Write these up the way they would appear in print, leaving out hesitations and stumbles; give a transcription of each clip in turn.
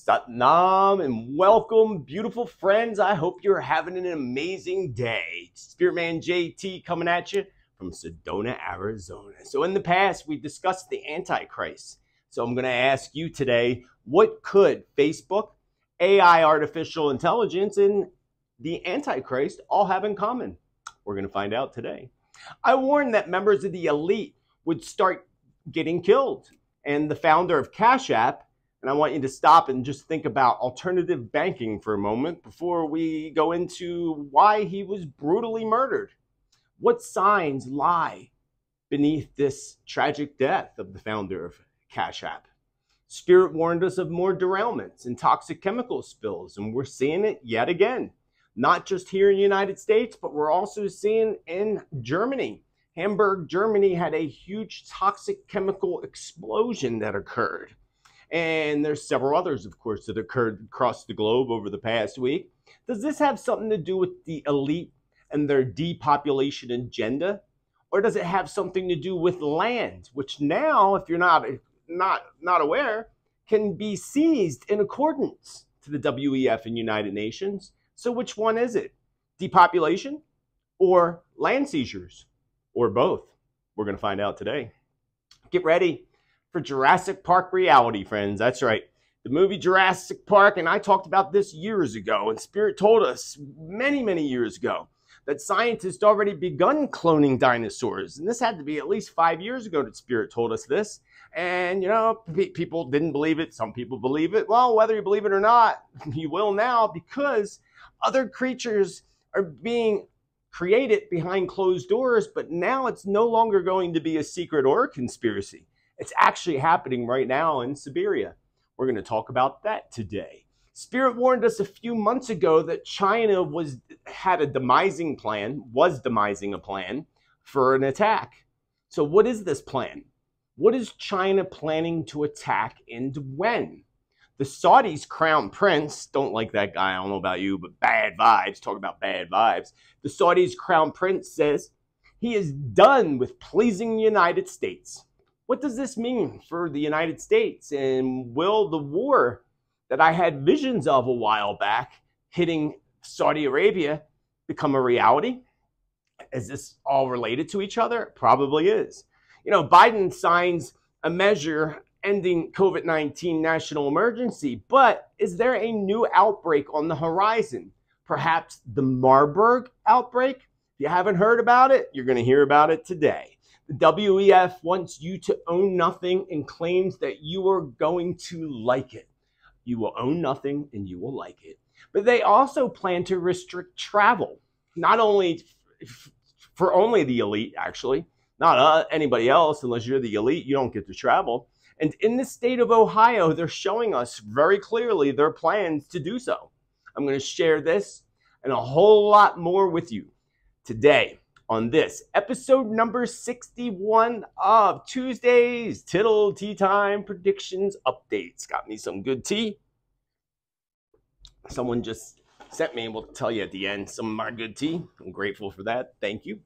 Satnam and welcome, beautiful friends. I hope you're having an amazing day. Spiritman JT coming at you from Sedona, Arizona. So in the past, we discussed the Antichrist. So I'm going to ask you today, what could Facebook, AI, artificial intelligence, and the Antichrist all have in common? We're going to find out today. I warned that members of the elite would start getting killed. And the founder of Cash App, and I want you to stop and just think about alternative banking for a moment before we go into why he was brutally murdered. What signs lie beneath this tragic death of the founder of Cash App? Spirit warned us of more derailments and toxic chemical spills, and we're seeing it yet again. Not just here in the United States, but we're also seeing in Germany. Hamburg, Germany had a huge toxic chemical explosion that occurred. And there's several others, of course, that occurred across the globe over the past week. Does this have something to do with the elite and their depopulation agenda? Or does it have something to do with land, which now, if you're not aware, can be seized in accordance to the WEF and United Nations? So which one is it? Depopulation or land seizures? Or both? We're going to find out today. Get ready for Jurassic Park reality, friends. That's right. The movie Jurassic Park, and I talked about this years ago, and Spirit told us many, many years ago that scientists already begun cloning dinosaurs. And this had to be at least 5 years ago that Spirit told us this. And, you know, people didn't believe it. Some people believe it. Well, whether you believe it or not, you will now, because other creatures are being created behind closed doors, but now it's no longer going to be a secret or a conspiracy. It's actually happening right now in Siberia. We're going to talk about that today. Spirit warned us a few months ago that China had a demising plan, was demising a plan for an attack. So what is this plan? What is China planning to attack and when? The Saudis' crown prince, don't like that guy, I don't know about you, but bad vibes, talk about bad vibes. The Saudis' crown prince says he is done with pleasing the United States. What does this mean for the United States? And will the war that I had visions of a while back hitting Saudi Arabia become a reality? Is this all related to each other? It probably is. You know, Biden signs a measure ending COVID-19 national emergency, but is there a new outbreak on the horizon? Perhaps the Marburg outbreak? If you haven't heard about it, you're going to hear about it today. The WEF wants you to own nothing and claims that you are going to like it. You will own nothing and you will like it. But they also plan to restrict travel, not only for only the elite, actually, not anybody else. Unless you're the elite, you don't get to travel. And in the state of Ohio, they're showing us very clearly their plans to do so. I'm going to share this and a whole lot more with you today on this episode number 61 of Tuesday's Tittle Tea Time Predictions Updates. Got me some good tea. Someone just sent me, and we'll tell you at the end, some of my good tea. I'm grateful for that. Thank you.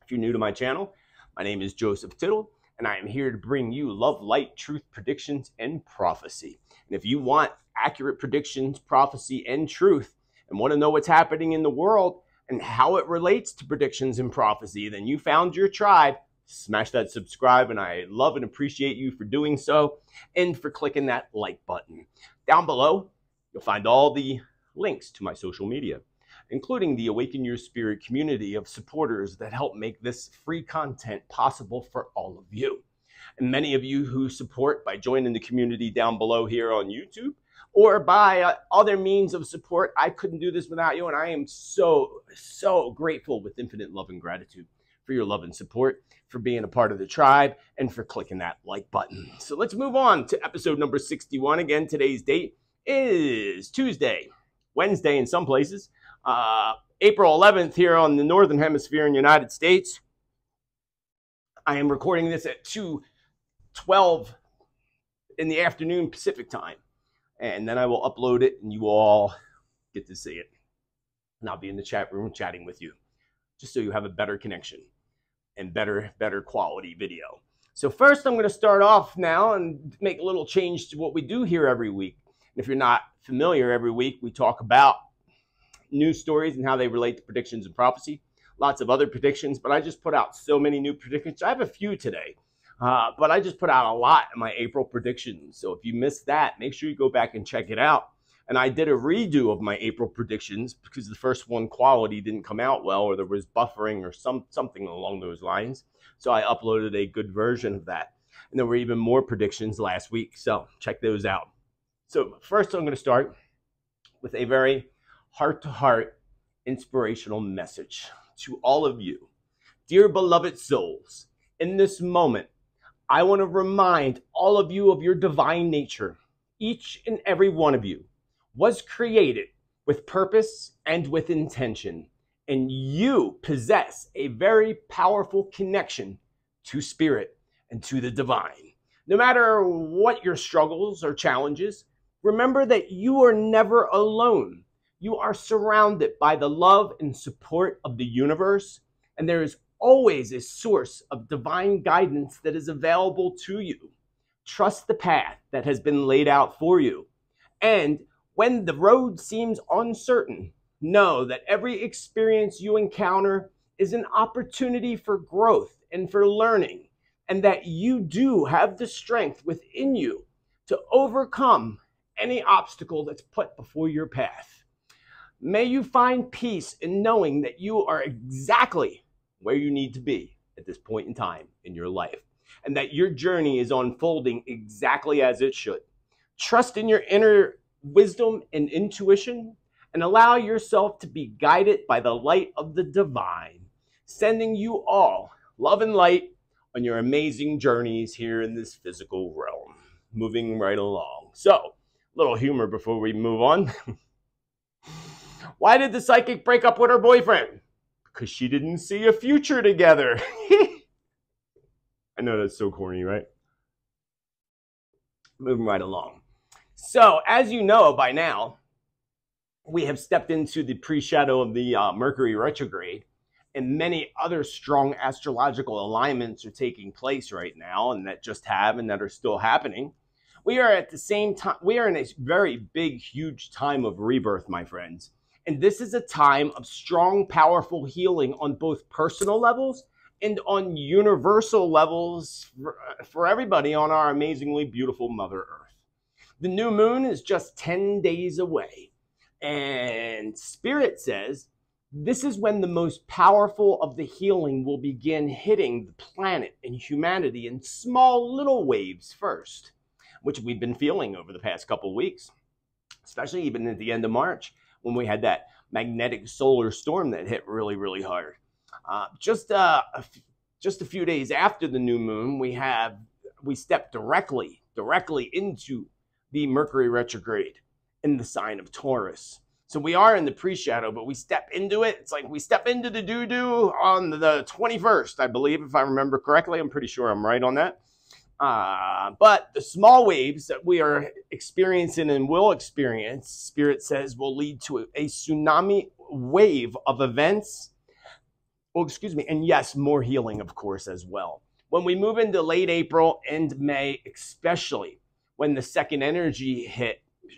If you're new to my channel, my name is Joseph Tittle, and I am here to bring you love, light, truth, predictions, and prophecy. And if you want accurate predictions, prophecy, and truth, and want to know what's happening in the world and how it relates to predictions and prophecy, then you found your tribe. Smash that subscribe, and I love and appreciate you for doing so and for clicking that like button. Down below, you'll find all the links to my social media, including the Awaken Your Spirit community of supporters that help make this free content possible for all of you. And many of you who support by joining the community down below here on YouTube or by other means of support. I couldn't do this without you, and I am so, so grateful with infinite love and gratitude for your love and support, for being a part of the tribe, and for clicking that like button. So let's move on to episode number 61. Again, today's date is Tuesday, Wednesday in some places, April 11th here on the Northern Hemisphere in the United States. I am recording this at 2:12 in the afternoon Pacific time. And then I will upload it and you will all get to see it. And I'll be in the chat room chatting with you, just so you have a better connection and better quality video. So first I'm going to start off now and make a little change to what we do here every week. And if you're not familiar, every week we talk about news stories and how they relate to predictions and prophecy. Lots of other predictions, but I just put out so many new predictions. I have a few today, but I just put out a lot in my April predictions. So if you missed that, make sure you go back and check it out. And I did a redo of my April predictions because the first one, quality, didn't come out well, or there was buffering or something along those lines. So I uploaded a good version of that. And there were even more predictions last week. So check those out. So first I'm going to start with a very heart-to-heart inspirational message to all of you. Dear beloved souls, in this moment, I want to remind all of you of your divine nature. Each and every one of you was created with purpose and with intention, and you possess a very powerful connection to spirit and to the divine. No matter what your struggles or challenges, remember that you are never alone. You are surrounded by the love and support of the universe, and there is always a source of divine guidance that is available to you. Trust the path that has been laid out for you. And when the road seems uncertain, know that every experience you encounter is an opportunity for growth and for learning, and that you do have the strength within you to overcome any obstacle that's put before your path. May you find peace in knowing that you are exactly where you need to be at this point in time in your life, and that your journey is unfolding exactly as it should. Trust in your inner wisdom and intuition, and allow yourself to be guided by the light of the divine, sending you all love and light on your amazing journeys here in this physical realm. Moving right along. So, little humor before we move on. Why did the psychic break up with her boyfriend? Because she didn't see a future together. I know that's so corny, right? Moving right along. So, as you know by now, we have stepped into the pre-shadow of the Mercury retrograde, and many other strong astrological alignments are taking place right now, and that just have and that are still happening. We are at the same time, we are in a very big, huge time of rebirth, my friends. And this is a time of strong, powerful healing on both personal levels and on universal levels for everybody on our amazingly beautiful Mother Earth. The new moon is just 10 days away. And Spirit says this is when the most powerful of the healing will begin hitting the planet and humanity in small little waves first, which we've been feeling over the past couple of weeks, especially even at the end of March, when we had that magnetic solar storm that hit really, really hard. Just a few days after the new moon, we stepped directly into the Mercury retrograde in the sign of Taurus. So we are in the pre-shadow, but we step into it. It's like we step into the doo-doo on the 21st, I believe, if I remember correctly. I'm pretty sure I'm right on that. But the small waves that we are experiencing and will experience, Spirit says, will lead to a tsunami wave of events. Oh, excuse me. And yes, more healing, of course, as well. When we move into late April and May, especially when the second energy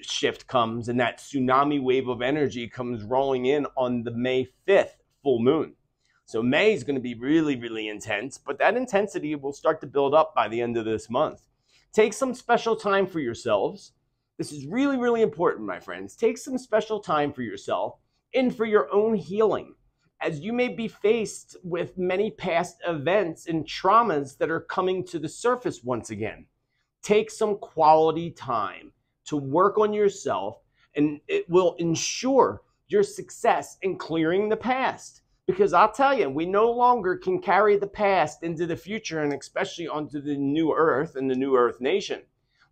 shift comes and that tsunami wave of energy comes rolling in on the May 5th full moon. So May is going to be really, really intense, but that intensity will start to build up by the end of this month. Take some special time for yourselves. This is really, really important, my friends. Take some special time for yourself and for your own healing, as you may be faced with many past events and traumas that are coming to the surface once again. Take some quality time to work on yourself, and it will ensure your success in clearing the past. Because I'll tell you, we no longer can carry the past into the future, and especially onto the new earth and the new earth nation.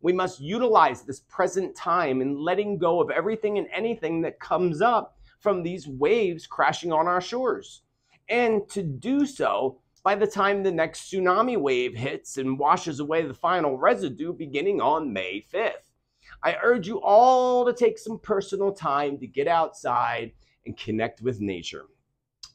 We must utilize this present time in letting go of everything and anything that comes up from these waves crashing on our shores. And to do so, by the time the next tsunami wave hits and washes away the final residue beginning on May 5th. I urge you all to take some personal time to get outside and connect with nature.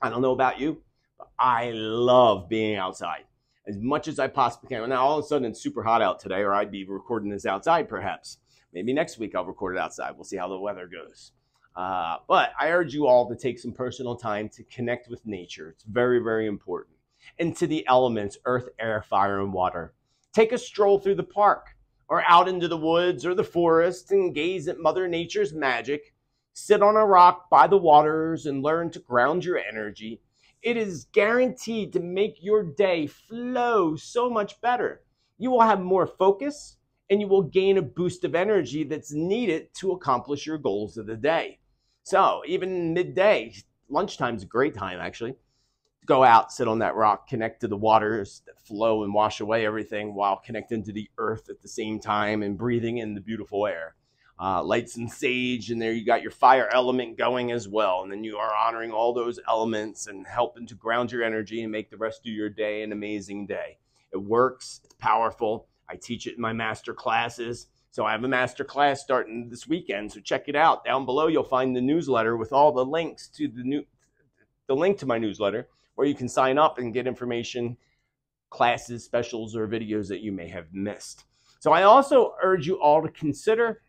I don't know about you, but I love being outside as much as I possibly can. Now, all of a sudden, it's super hot out today, or I'd be recording this outside, perhaps. Maybe next week I'll record it outside. We'll see how the weather goes. But I urge you all to take some personal time to connect with nature. It's very, very important. And to the elements, earth, air, fire, and water. Take a stroll through the park or out into the woods or the forest and gaze at Mother Nature's magic. Sit on a rock by the waters and learn to ground your energy. It is guaranteed to make your day flow so much better. You will have more focus and you will gain a boost of energy that's needed to accomplish your goals of the day. So even midday, lunchtime is a great time actually. Go out, sit on that rock, connect to the waters that flow and wash away everything while connecting to the earth at the same time and breathing in the beautiful air. Light some sage, and there you got your fire element going as well. And then you are honoring all those elements and helping to ground your energy and make the rest of your day an amazing day. It works. It's powerful. I teach it in my master classes. So I have a master class starting this weekend, so check it out. Down below, you'll find the newsletter with all the links to the link to my newsletter, where you can sign up and get information, classes, specials, or videos that you may have missed. So I also urge you all to consider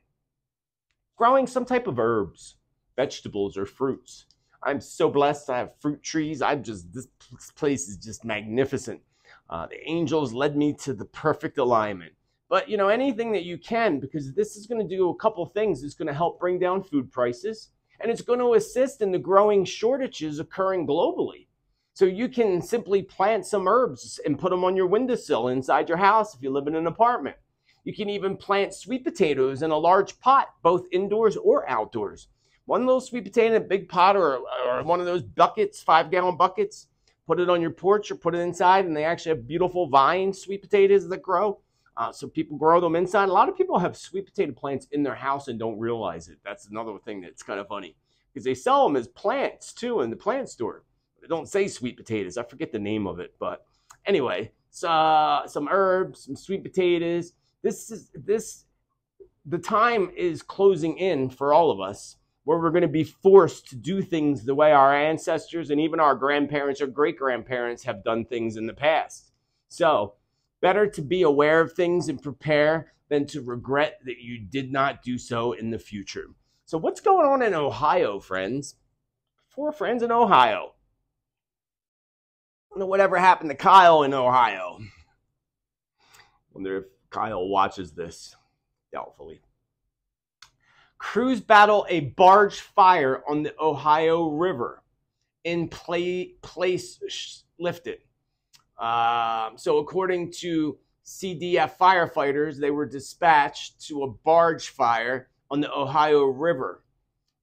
growing some type of herbs, vegetables, or fruits. I'm so blessed. I have fruit trees. This place is just magnificent. The angels led me to the perfect alignment. But, you know, anything that you can, because this is going to do a couple things. It's going to help bring down food prices, and it's going to assist in the growing shortages occurring globally. So you can simply plant some herbs and put them on your windowsill inside your house if you live in an apartment. You can even plant sweet potatoes in a large pot, both indoors or outdoors. One little sweet potato in a big pot or one of those buckets, 5-gallon buckets, put it on your porch or put it inside, and they actually have beautiful vine sweet potatoes that grow. So people grow them inside. A lot of people have sweet potato plants in their house and don't realize it. That's another thing that's kind of funny, because they sell them as plants too in the plant store. They don't say sweet potatoes. I forget the name of it, but anyway, some herbs, some sweet potatoes. The time is closing in for all of us, where we're going to be forced to do things the way our ancestors and even our grandparents or great-grandparents have done things in the past. So better to be aware of things and prepare than to regret that you did not do so in the future. So what's going on in Ohio, friends? 4 friends in Ohio. I don't know whatever happened to Kyle in Ohio. Wonder if Kyle watches this. Doubtfully. Crews battle a barge fire on the Ohio River. In place lifted. So according to CDF firefighters, they were dispatched to a barge fire on the Ohio River.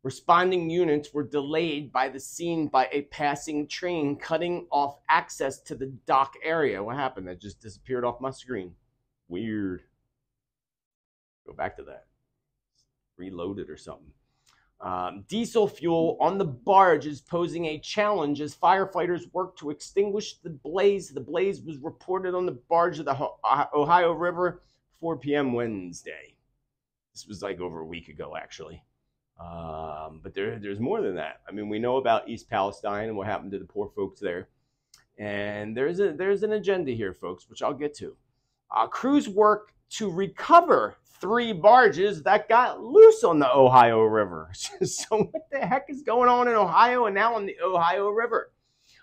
Responding units were delayed by the scene by a passing train cutting off access to the dock area. What happened? That just disappeared off my screen. Weird. Go back to that. Reload it or something. Diesel fuel on the barge is posing a challenge as firefighters work to extinguish the blaze. The blaze was reported on the barge of the Ohio River 4 p.m. Wednesday. This was like over a week ago, actually. But there's more than that. I mean, we know about East Palestine and what happened to the poor folks there. And there's an agenda here, folks, which I'll get to. Crews work to recover 3 barges that got loose on the Ohio River. So what the heck is going on in Ohio and now on the Ohio River?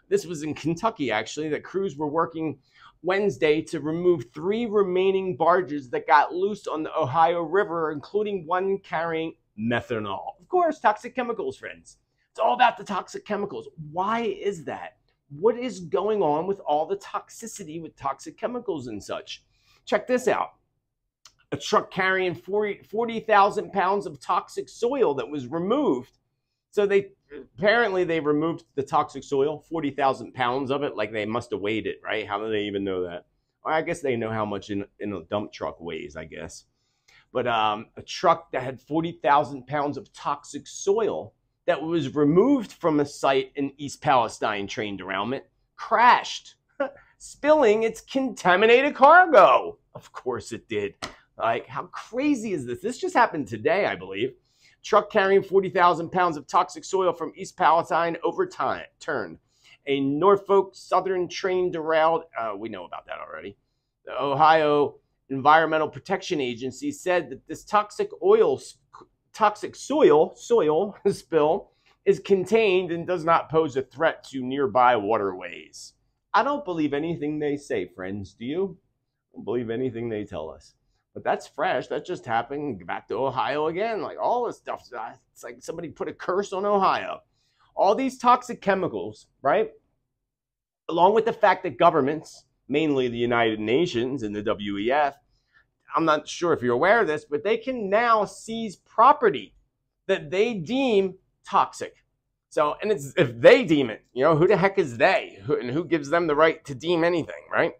This was in Kentucky, actually, that crews were working Wednesday to remove 3 remaining barges that got loose on the Ohio River, including one carrying methanol. Of course, toxic chemicals, friends. It's all about the toxic chemicals. Why is that? What is going on with all the toxicity with toxic chemicals and such? Check this out. A truck carrying 40,000 pounds of toxic soil that was removed. So apparently they removed the toxic soil, 40,000 pounds of it, like they must have weighed it, right? How do they even know that? Well, I guess they know how much in a dump truck weighs, I guess. But a truck that had 40,000 pounds of toxic soil that was removed from a site in East Palestine train derailment crashed, spilling its contaminated cargo. Of course it did. Like, how crazy is this? This just happened today, I believe. Truck carrying 40,000 pounds of toxic soil from East Palestine overturned. A Norfolk Southern train derailed. We know about that already. The Ohio Environmental Protection Agency said that this toxic soil spill is contained and does not pose a threat to nearby waterways. I don't believe anything they say, friends. Do you? I don't believe anything they tell us. But that's fresh. That just happened. Back to Ohio again. Like all this stuff. It's like somebody put a curse on Ohio. All these toxic chemicals, right? Along with the fact that governments, mainly the United Nations and the WEF, I'm not sure if you're aware of this, but they can now seize property that they deem toxic. So, and it's if they deem it, you know, who the heck is they? And who gives them the right to deem anything, right?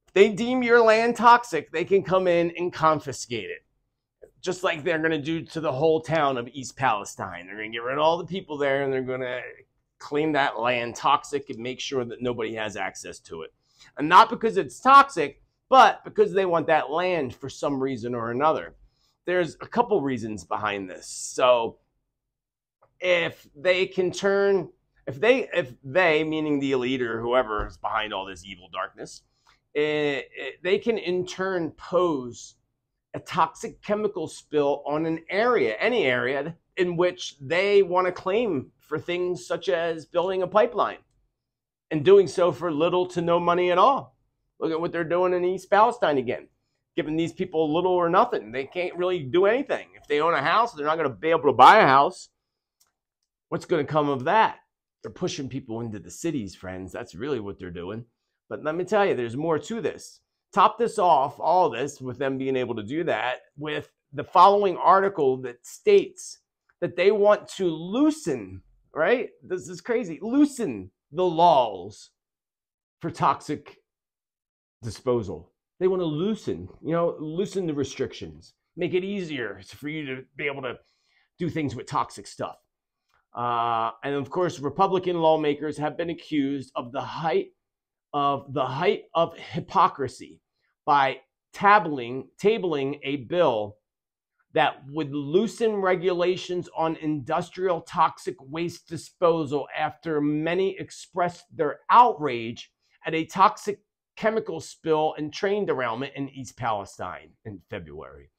If they deem your land toxic, they can come in and confiscate it. Just like they're going to do to the whole town of East Palestine. They're going to get rid of all the people there and they're going to claim that land toxic and make sure that nobody has access to it. And not because it's toxic, but because they want that land for some reason or another. There's a couple reasons behind this. So if they can turn, if they, meaning the elite or whoever is behind all this evil darkness, they can in turn pose a toxic chemical spill on an area, any area in which they want to claim for things such as building a pipeline and doing so for little to no money at all. Look at what they're doing in East Palestine again, giving these people little or nothing. They can't really do anything. If they own a house, they're not going to be able to buy a house. What's going to come of that? They're pushing people into the cities, friends. That's really what they're doing. But let me tell you, there's more to this. Top this off, all this, with them being able to do that, with the following article that states that they want to loosen, right? This is crazy. Loosen the laws for toxic disposal. They want to loosen the restrictions, make it easier for you to be able to do things with toxic stuff. And of course, Republican lawmakers have been accused of the height of hypocrisy by tabling a bill that would loosen regulations on industrial toxic waste disposal after many expressed their outrage at a toxic chemical spill and train derailment in East Palestine in February.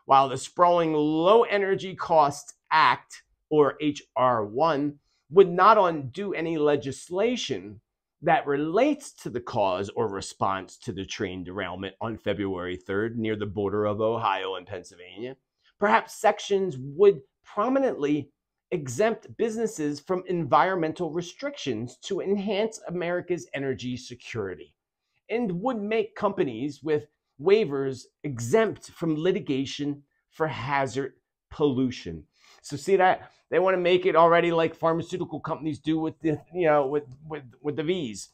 While the sprawling Low Energy Costs Act, or HR1, would not undo any legislation that relates to the cause or response to the train derailment on February 3rd near the border of Ohio and Pennsylvania, perhaps sections would prominently exempt businesses from environmental restrictions to enhance America's energy security, and would make companies with waivers exempt from litigation for hazard pollution. So see that? They want to make it already like pharmaceutical companies do with the, with the V's.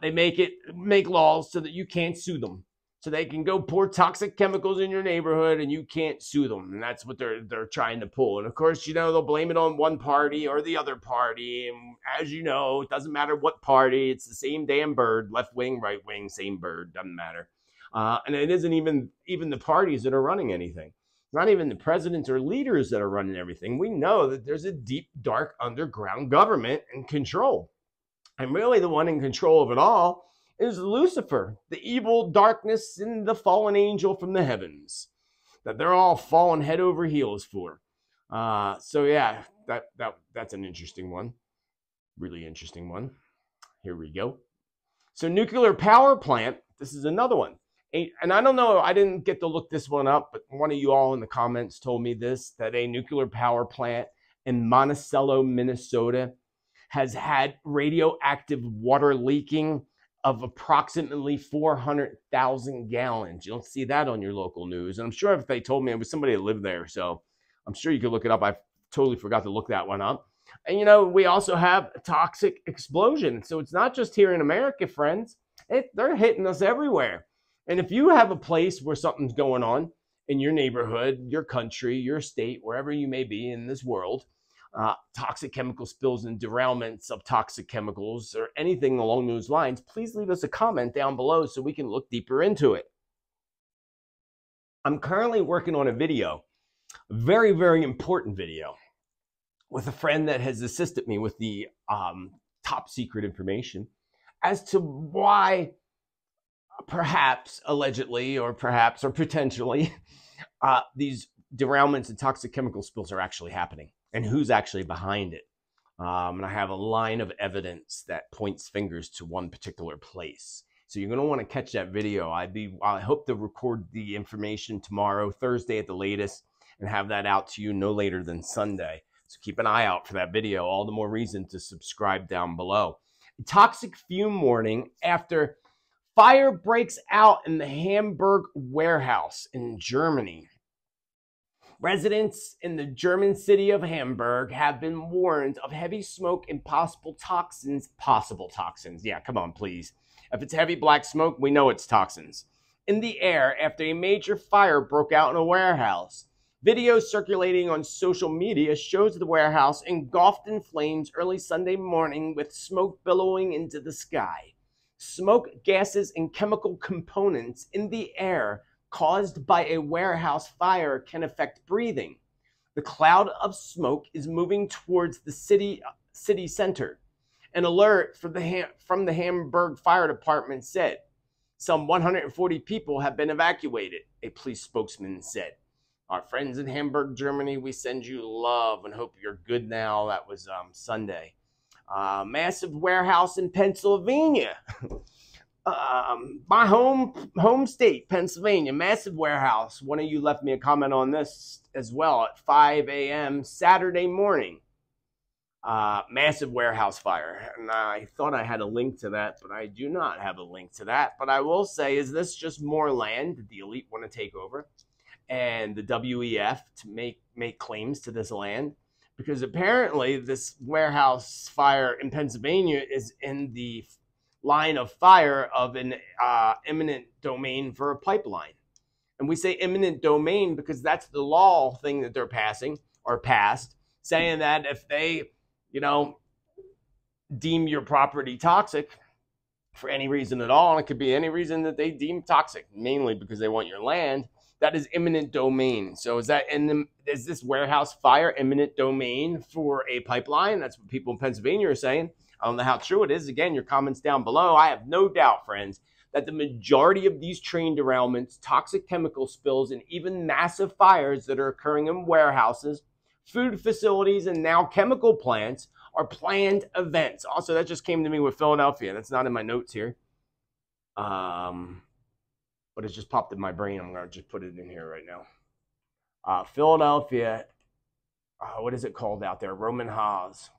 They make laws so that you can't sue them. So they can go pour toxic chemicals in your neighborhood and you can't sue them. And that's what they're trying to pull. And of course, they'll blame it on one party or the other party. And as you know, it doesn't matter what party. It's the same damn bird, left wing, right wing, same bird, doesn't matter. And it isn't even the parties that are running anything. Not even the presidents or leaders that are running everything. We know that there's a deep, dark underground government in control. And really the one in control of it all is Lucifer, the evil darkness and the fallen angel from the heavens that they're all falling head over heels for. So yeah, that's an interesting one. Really interesting one. Here we go. So nuclear power plant, this is another one. And I don't know, I didn't get to look this one up, but one of you all in the comments told me this, that a nuclear power plant in Monticello, Minnesota has had radioactive water leaking of approximately 400,000 gallons. You don't see that on your local news. And I'm sure if they told me, it was somebody that lived there, so I'm sure you could look it up. I totally forgot to look that one up. And we also have a toxic explosion. So it's not just here in America, friends. They're hitting us everywhere. And if you have a place where something's going on in your neighborhood, your country, your state, wherever you may be in this world, toxic chemical spills and derailments of toxic chemicals or anything along those lines, please leave us a comment down below so we can look deeper into it. I'm currently working on a video, a very, very important video, with a friend that has assisted me with the top secret information as to why perhaps, allegedly, or perhaps, or potentially, these derailments and toxic chemical spills are actually happening, and who's actually behind it. And I have a line of evidence that points fingers to one particular place. So you're going to want to catch that video. I hope to record the information tomorrow, Thursday at the latest, and have that out to you no later than Sunday. So keep an eye out for that video. All the more reason to subscribe down below. Toxic fume warning after fire breaks out in the Hamburg warehouse in Germany. Residents in the German city of Hamburg have been warned of heavy smoke and possible toxins. Possible toxins. Yeah, come on, please. If it's heavy black smoke, we know it's toxins in the air after a major fire broke out in a warehouse. Video circulating on social media shows the warehouse engulfed in flames early Sunday morning with smoke billowing into the sky. Smoke, gases, and chemical components in the air caused by a warehouse fire can affect breathing. The cloud of smoke is moving towards the city center. An alert from the Hamburg Fire Department said some 140 people have been evacuated, a police spokesman said. Our friends in Hamburg, Germany, we send you love and hope you're good now. That was Sunday. Massive warehouse in Pennsylvania. My home state, Pennsylvania, massive warehouse. One of you left me a comment on this as well at 5 a.m. Saturday morning. Massive warehouse fire. And I thought I had a link to that, but I do not have a link to that. But I will say, is this just more land that the elite want to take over? And the WEF to make claims to this land? Because apparently this warehouse fire in Pennsylvania is in the line of fire of an eminent domain for a pipeline. And we say eminent domain because that's the law thing that they're passing or passed, saying that if they, deem your property toxic for any reason at all, and it could be any reason that they deem toxic, mainly because they want your land, that is eminent domain. So is this warehouse fire eminent domain for a pipeline? That's what people in Pennsylvania are saying. I don't know how true it is. Again, your comments down below. I have no doubt, friends, that the majority of these train derailments, toxic chemical spills, and even massive fires that are occurring in warehouses, food facilities, and now chemical plants are planned events. Also, that just came to me with Philadelphia. That's not in my notes here. But it just popped in my brain. I'm going to just put it in here right now. Philadelphia, what is it called out there? Roman Haas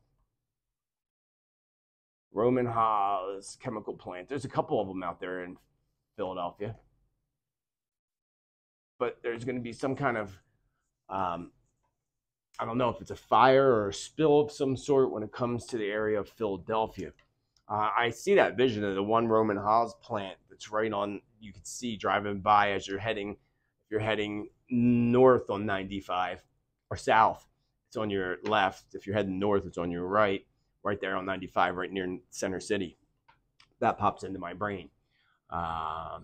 chemical plant. There's a couple of them out there in Philadelphia. But there's going to be some kind of, I don't know if it's a fire or a spill of some sort when it comes to the area of Philadelphia. I see that vision of the one Roman Haas plant that's right on, you can see driving by as you're heading north on 95 or south. It's on your left. If you're heading north, it's on your right there on 95, right near Center City. That pops into my brain.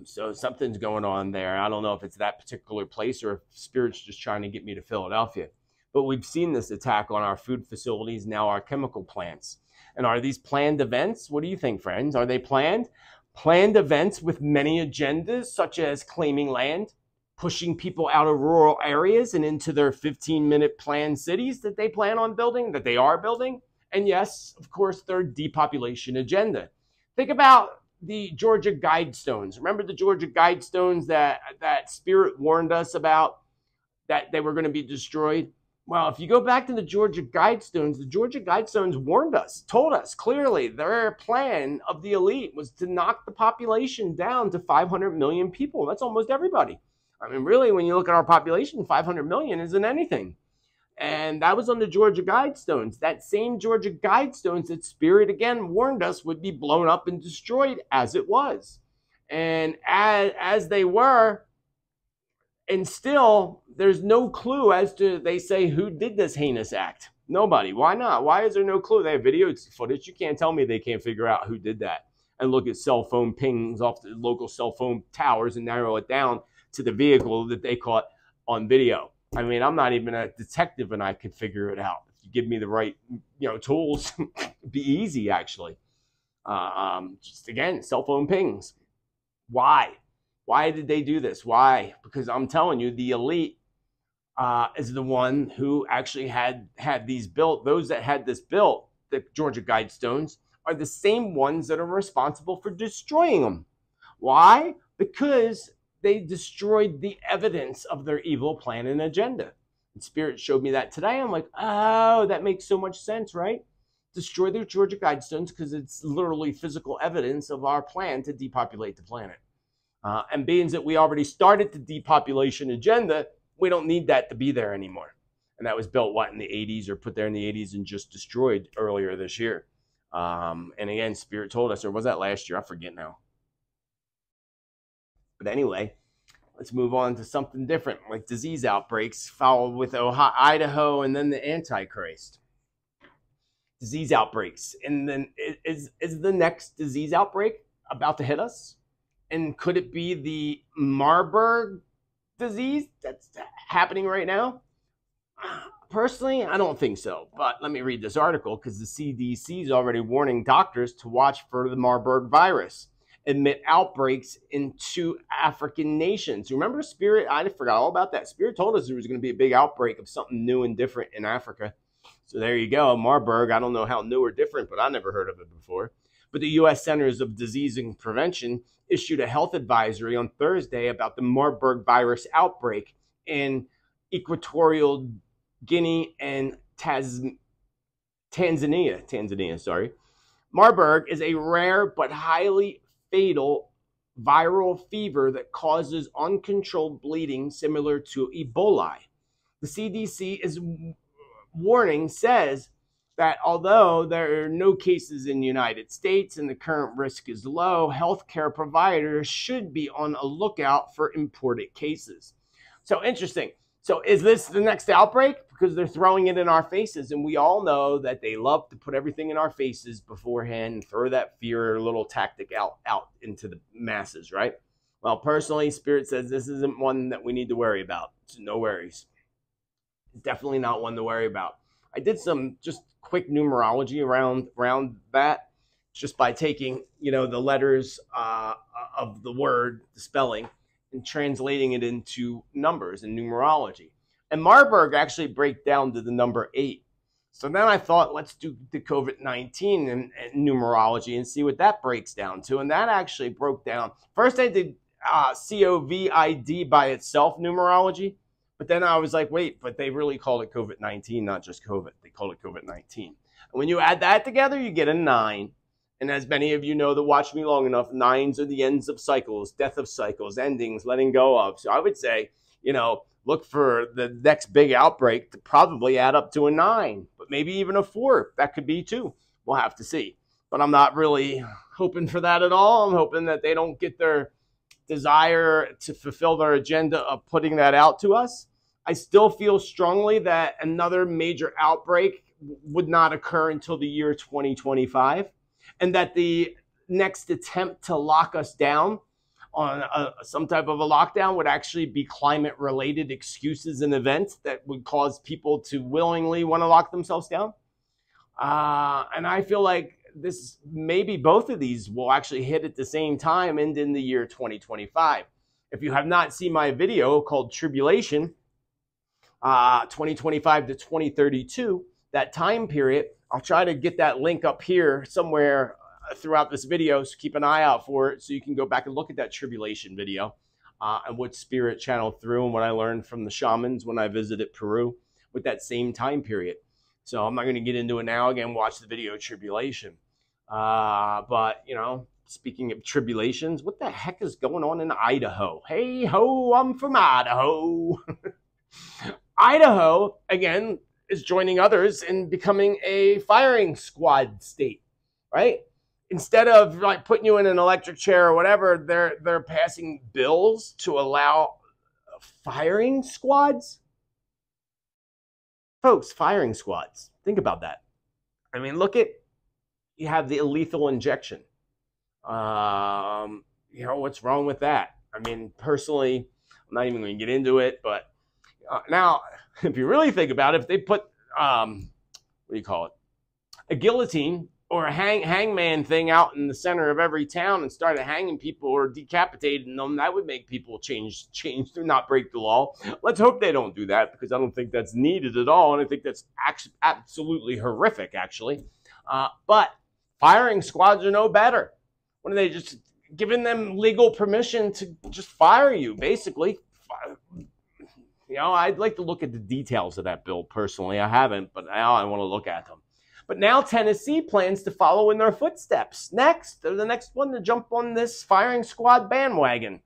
So something's going on there. I don't know if it's that particular place or if Spirit's just trying to get me to Philadelphia. But we've seen this attack on our food facilities, now our chemical plants. And are these planned events? What do you think, friends? Are they planned? Planned events with many agendas, such as claiming land, pushing people out of rural areas and into their 15-minute planned cities that they plan on building, that they are building. And yes, of course, their depopulation agenda. Think about the Georgia Guidestones. Remember the Georgia Guidestones that Spirit warned us about, that they were going to be destroyed? Well, if you go back to the Georgia Guidestones warned us, told us clearly their plan of the elite was to knock the population down to 500 million people. That's almost everybody. I mean, really, when you look at our population, 500 million isn't anything. And that was on the Georgia Guidestones. That same Georgia Guidestones that Spirit, again, warned us would be blown up and destroyed as it was. And as they were, and still, there's no clue as to, they say, who did this heinous act. Nobody. Why not? Why is there no clue? They have video footage. You can't tell me they can't figure out who did that. And look at cell phone pings off the local cell phone towers and narrow it down to the vehicle that they caught on video. I mean, I'm not even a detective and I could figure it out. If you give me the right, tools, it'd be easy, actually. Just, again, cell phone pings. Why? Why did they do this? Why? Because I'm telling you, the elite is the one who actually had these built. Those that had this built, the Georgia Guidestones, are the same ones that are responsible for destroying them. Why? Because they destroyed the evidence of their evil plan and agenda. And Spirit showed me that today. I'm like, oh, that makes so much sense, right? Destroy the Georgia Guidestones because it's literally physical evidence of our plan to depopulate the planet. And being that we already started the depopulation agenda, we don't need that to be there anymore. And that was built, what, in the 80s, or put there in the 80s and just destroyed earlier this year. And again, Spirit told us, or was that last year? I forget now. But anyway, let's move on to something different, like disease outbreaks, followed with Idaho and then the Antichrist. Disease outbreaks. And then is the next disease outbreak about to hit us? And could it be the Marburg disease that's happening right now? Personally, I don't think so. But let me read this article, because the CDC is already warning doctors to watch for the Marburg virus amid outbreaks in 2 African nations. Remember Spirit? I forgot all about that. Spirit told us there was going to be a big outbreak of something new and different in Africa. So there you go. Marburg, I don't know how new or different, but I never heard of it before. But the U.S. Centers of Disease and Prevention issued a health advisory on Thursday about the Marburg virus outbreak in Equatorial Guinea and Tanzania. Marburg is a rare but highly fatal viral fever that causes uncontrolled bleeding similar to Ebola. The CDC is warning says that although there are no cases in the United States and the current risk is low, healthcare providers should be on a lookout for imported cases. So interesting. So is this the next outbreak? Because they're throwing it in our faces, and we all know that they love to put everything in our faces beforehand and throw that fear little tactic out into the masses, right? Well, personally, Spirit says this isn't one that we need to worry about. So no worries. It's definitely not one to worry about. I did some just quick numerology around that, just by taking, the letters of the word, the spelling, and translating it into numbers and numerology. And Marburg actually break down to the number 8. So then I thought, let's do the COVID-19 and numerology and see what that breaks down to. And that actually broke down. First I did COVID by itself, numerology. But then I was like, wait, but they really called it COVID-19, not just COVID. They called it COVID-19. And when you add that together, you get a 9. And as many of you know that watch me long enough, 9s are the ends of cycles, death of cycles, endings, letting go of. So I would say, look for the next big outbreak to probably add up to a 9, but maybe even a 4. That could be too. We'll have to see. But I'm not really hoping for that at all. I'm hoping that they don't get their desire to fulfill their agenda of putting that out to us. I still feel strongly that another major outbreak would not occur until the year 2025, and that the next attempt to lock us down on some type of a lockdown would actually be climate-related excuses and events that would cause people to willingly want to lock themselves down. And I feel like maybe both of these will actually hit at the same time and in the year 2025. If you have not seen my video called Tribulation, 2025 to 2032, that time period, I'll try to get that link up here somewhere throughout this video, so keep an eye out for it so you can go back and look at that tribulation video and what Spirit channeled through and what I learned from the shamans when I visited Peru with that same time period. So I'm not going to get into it now. Again, watch the video Tribulation. But, speaking of tribulations, what the heck is going on in Idaho? Hey ho, I'm from Idaho. Idaho, again, is joining others in becoming a firing squad state, right? Instead of like putting you in an electric chair or whatever, they're passing bills to allow firing squads. Folks, firing squads. Think about that. I mean, you have the lethal injection. What's wrong with that? I mean, personally, I'm not even going to get into it, but now, if you really think about it, if they put, a guillotine or a hangman thing out in the center of every town and started hanging people or decapitating them, that would make people change to not break the law. Let's hope they don't do that, because I don't think that's needed at all, and I think that's absolutely horrific, actually. But firing squads are no better. What are they, just giving them legal permission to just fire you, basically? You know, I'd like to look at the details of that bill personally. I haven't, but now I want to look at them. But now Tennessee plans to follow in their footsteps. Next, they're the next one to jump on this firing squad bandwagon.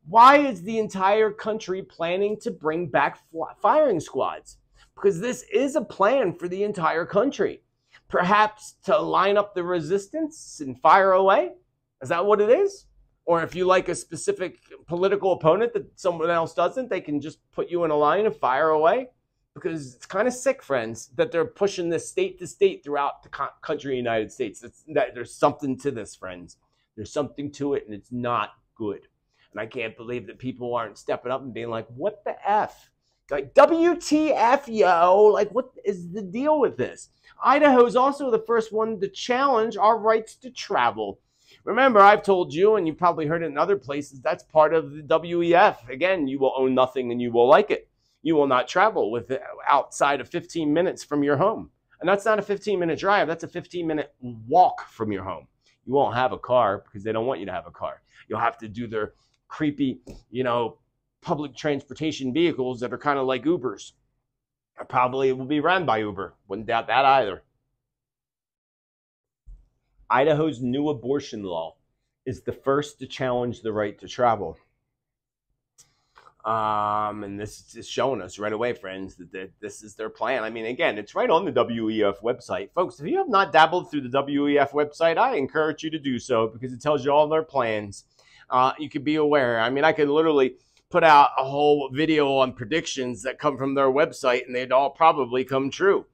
Why is the entire country planning to bring back firing squads? Because this is a plan for the entire country. Perhaps to line up the resistance and fire away? Is that what it is? Or if you like a specific political opponent that someone else doesn't, they can just put you in a line and fire away? Because it's kind of sick, friends, that they're pushing this state to state throughout the country of the United States. There's something to this, friends. There's something to it, and it's not good. And I can't believe that people aren't stepping up and being like, what the F? Like, WTF, yo? Like, what is the deal with this? Idaho is also the first one to challenge our rights to travel. Remember, I've told you, and you've probably heard it in other places, that's part of the WEF. Again, you will own nothing and you will like it. You will not travel outside of 15 minutes from your home. And that's not a 15-minute drive. That's a 15-minute walk from your home. You won't have a car because they don't want you to have a car. You'll have to do their creepy, you know, public transportation vehicles that are kind of like Ubers. Or probably will be run by Uber. Wouldn't doubt that either. Idaho's new abortion law is the first to challenge the right to travel. And this is showing us right away, friends, that this is their plan. I mean, again, it's right on the WEF website. Folks, if you have not dabbled through the WEF website, I encourage you to do so, because it tells you all their plans. You could be aware. I mean, I could literally put out a whole video on predictions that come from their website, and they'd all probably come true.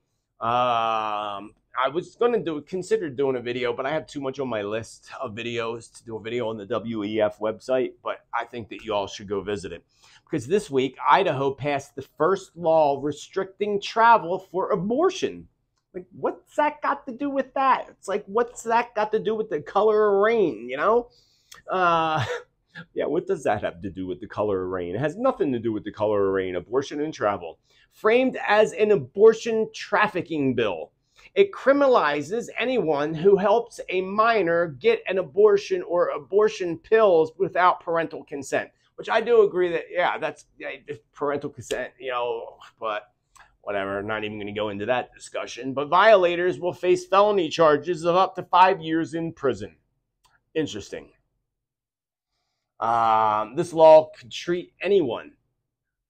I was going to consider doing a video, but I have too much on my list of videos to do a video on the WEF website. But I think that you all should go visit it. Because this week, Idaho passed the first law restricting travel for abortion. Like, what's that got to do with that? It's like, what's that got to do with the color of rain, you know? Yeah, what does that have to do with the color of rain? It has nothing to do with the color of rain. Abortion and travel. Framed as an abortion trafficking bill, it criminalizes anyone who helps a minor get an abortion or abortion pills without parental consent. Which I do agree that, yeah, that's parental consent, you know, but whatever. I'm not even going to go into that discussion. But violators will face felony charges of up to 5 years in prison. Interesting. This law could treat anyone,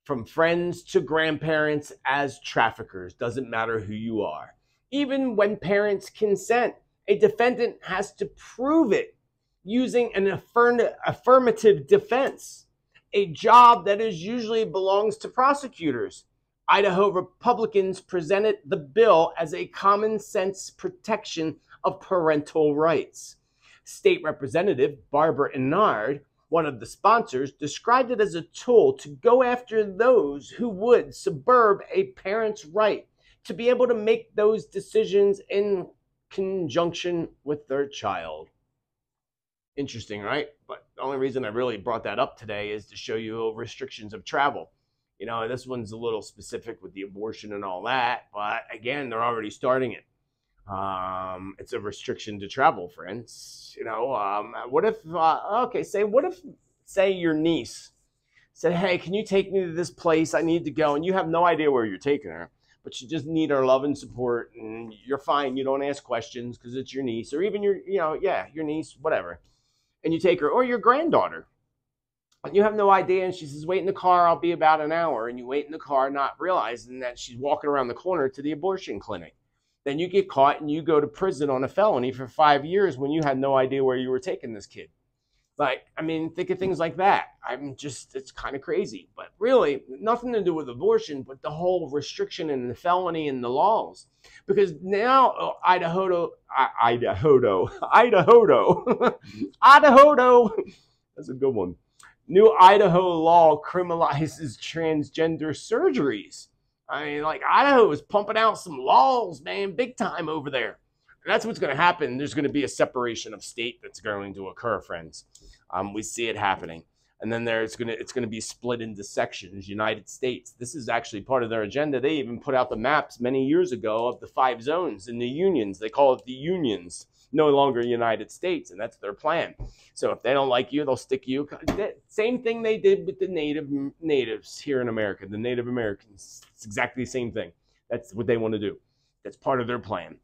from friends to grandparents, as traffickers. Doesn't matter who you are. Even when parents consent, a defendant has to prove it using an affirmative defense. A job that usually belongs to prosecutors. Idaho Republicans presented the bill as a common sense protection of parental rights. State Representative Barbara Innard, one of the sponsors, described it as a tool to go after those who would subverb a parent's right to be able to make those decisions in conjunction with their child. Interesting, right? But the only reason I really brought that up today is to show you restrictions of travel. You know, this one's a little specific with the abortion and all that, but again, they're already starting it. It's a restriction to travel, friends. You know, what if, say your niece said, hey, can you take me to this place? I need to go. And you have no idea where you're taking her, but you just need her love and support, and you're fine. You don't ask questions because it's your niece, or even your niece, whatever. And you take her, or your granddaughter, and you have no idea, and she says, wait in the car, I'll be about an hour. And you wait in the car, not realizing that she's walking around the corner to the abortion clinic. Then you get caught and you go to prison on a felony for 5 years when you had no idea where you were taking this kid. Like, I mean, think of things like that. It's kind of crazy. But really, nothing to do with abortion, but the whole restriction and the felony and the laws. Because now Idaho, that's a good one. New Idaho law criminalizes transgender surgeries. I mean, like, Idaho is pumping out some laws, man, big time over there. That's what's going to happen. There's going to be a separation of state that's going to occur, friends. We see it happening. And then it's going to be split into sections, United States. This is actually part of their agenda. They even put out the maps many years ago of the 5 zones and the unions. They call it the unions, no longer United States, and that's their plan. So if they don't like you, they'll stick you. Same thing they did with the natives here in America, the Native Americans. It's exactly the same thing. That's what they want to do. That's part of their plan.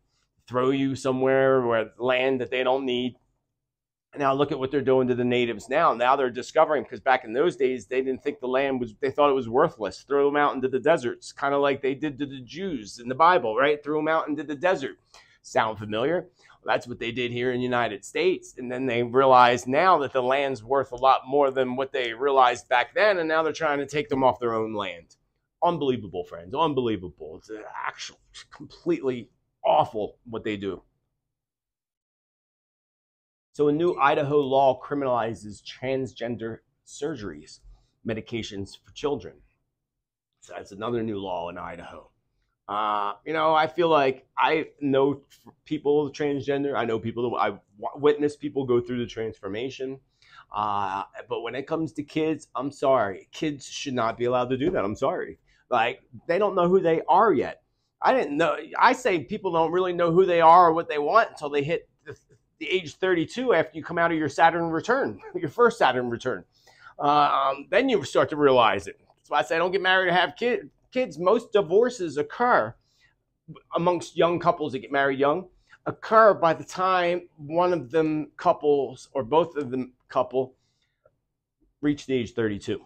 Throw you somewhere where land that they don't need. Now look at what they're doing to the natives now. Now they're discovering, because back in those days, they didn't think the land was, they thought it was worthless. Throw them out into the deserts, kind of like they did to the Jews in the Bible, right? Threw them out into the desert. Sound familiar? Well, that's what they did here in the United States. And then they realized now that the land's worth a lot more than what they realized back then. And now they're trying to take them off their own land. Unbelievable, friends. Unbelievable. It's actually completely awful what they do. So a new Idaho law criminalizes transgender surgeries, medications for children. So that's another new law in Idaho. You know, I feel like I know people transgender. I know people, I witness people go through the transformation. But when it comes to kids, I'm sorry. Kids should not be allowed to do that. I'm sorry. Like, they don't know who they are yet. I didn't know. I say people don't really know who they are or what they want until they hit the age 32 after you come out of your Saturn return, your first Saturn return. Then you start to realize it. That's why I say don't get married or have kids. Most divorces occur amongst young couples that get married young, occur by the time one of them couples or both of them couple reach the age 32.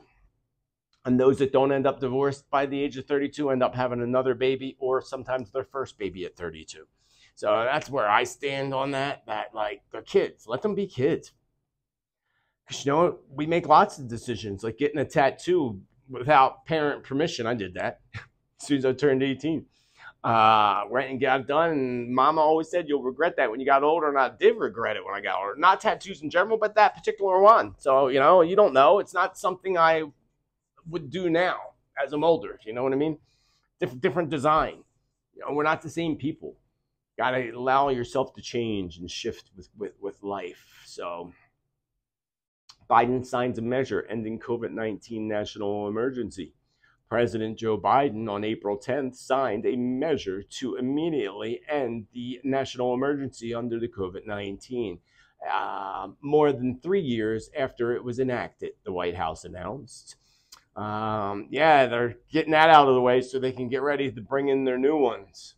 And those that don't end up divorced by the age of 32 end up having another baby or sometimes their first baby at 32. So that's where I stand on that, like, they're kids. Let them be kids. Because, you know, we make lots of decisions, like getting a tattoo without parent permission. I did that as soon as I turned 18. Went and got it done, and Mama always said, you'll regret that when you got older, and I did regret it when I got older. Not tattoos in general, but that particular one. So, you know, you don't know. It's not something I would do now as I'm older. You know what I mean? Different design. You know, we're not the same people. Got to allow yourself to change and shift with life. So Biden signs a measure ending COVID-19 national emergency. President Joe Biden on April 10th signed a measure to immediately end the national emergency under the COVID-19. More than 3 years after it was enacted, the White House announced. Yeah, they're getting that out of the way so they can get ready to bring in their new ones.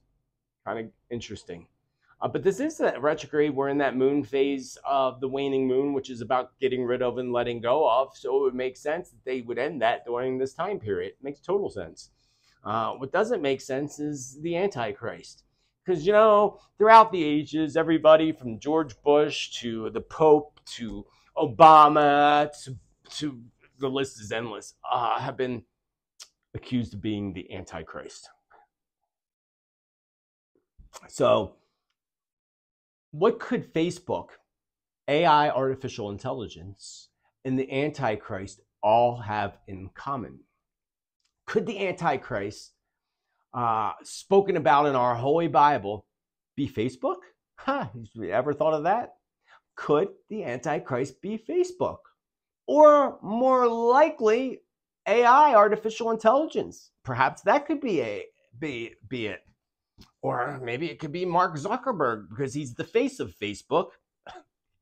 Kind of interesting. But this is a retrograde. We're in that moon phase of the waning moon, which is about getting rid of and letting go of. So it would make sense that they would end that during this time period. It makes total sense. What doesn't make sense is the Antichrist. Because, you know, throughout the ages, everybody from George Bush to the Pope to Obama to the list is endless, have been accused of being the Antichrist. So what could Facebook, AI, artificial intelligence, and the Antichrist all have in common? Could the Antichrist, spoken about in our Holy Bible, be Facebook? Have you ever thought of that? Could the Antichrist be Facebook? Or more likely, AI, artificial intelligence. Perhaps that could be it. Or maybe it could be Mark Zuckerberg because he's the face of Facebook.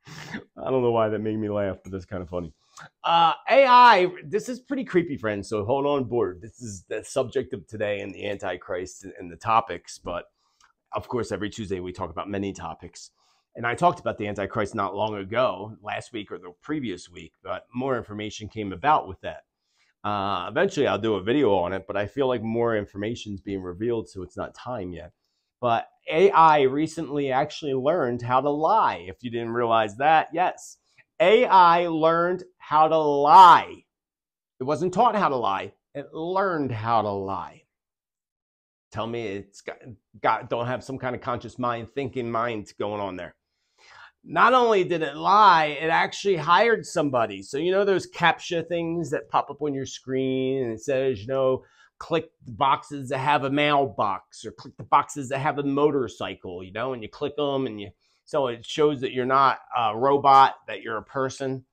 I don't know why that made me laugh, but that's kind of funny. AI, this is pretty creepy, friends, so hold on board. This is the subject of today and the Antichrist and the topics, but of course, every Tuesday we talk about many topics. And I talked about the Antichrist not long ago, last week or the previous week, but more information came about with that. Eventually, I'll do a video on it, but I feel like more information is being revealed, so it's not time yet. But AI recently actually learned how to lie. If you didn't realize that, yes. AI learned how to lie. It wasn't taught how to lie. It learned how to lie. Tell me it's don't have some kind of conscious mind, thinking mind going on there. Not only did it lie, it actually hired somebody. So, you know those CAPTCHA things that pop up on your screen and it says, you know, click the boxes that have a mailbox, or click the boxes that have a motorcycle, you know, and you click them, and so it shows that you're not a robot, that you're a person.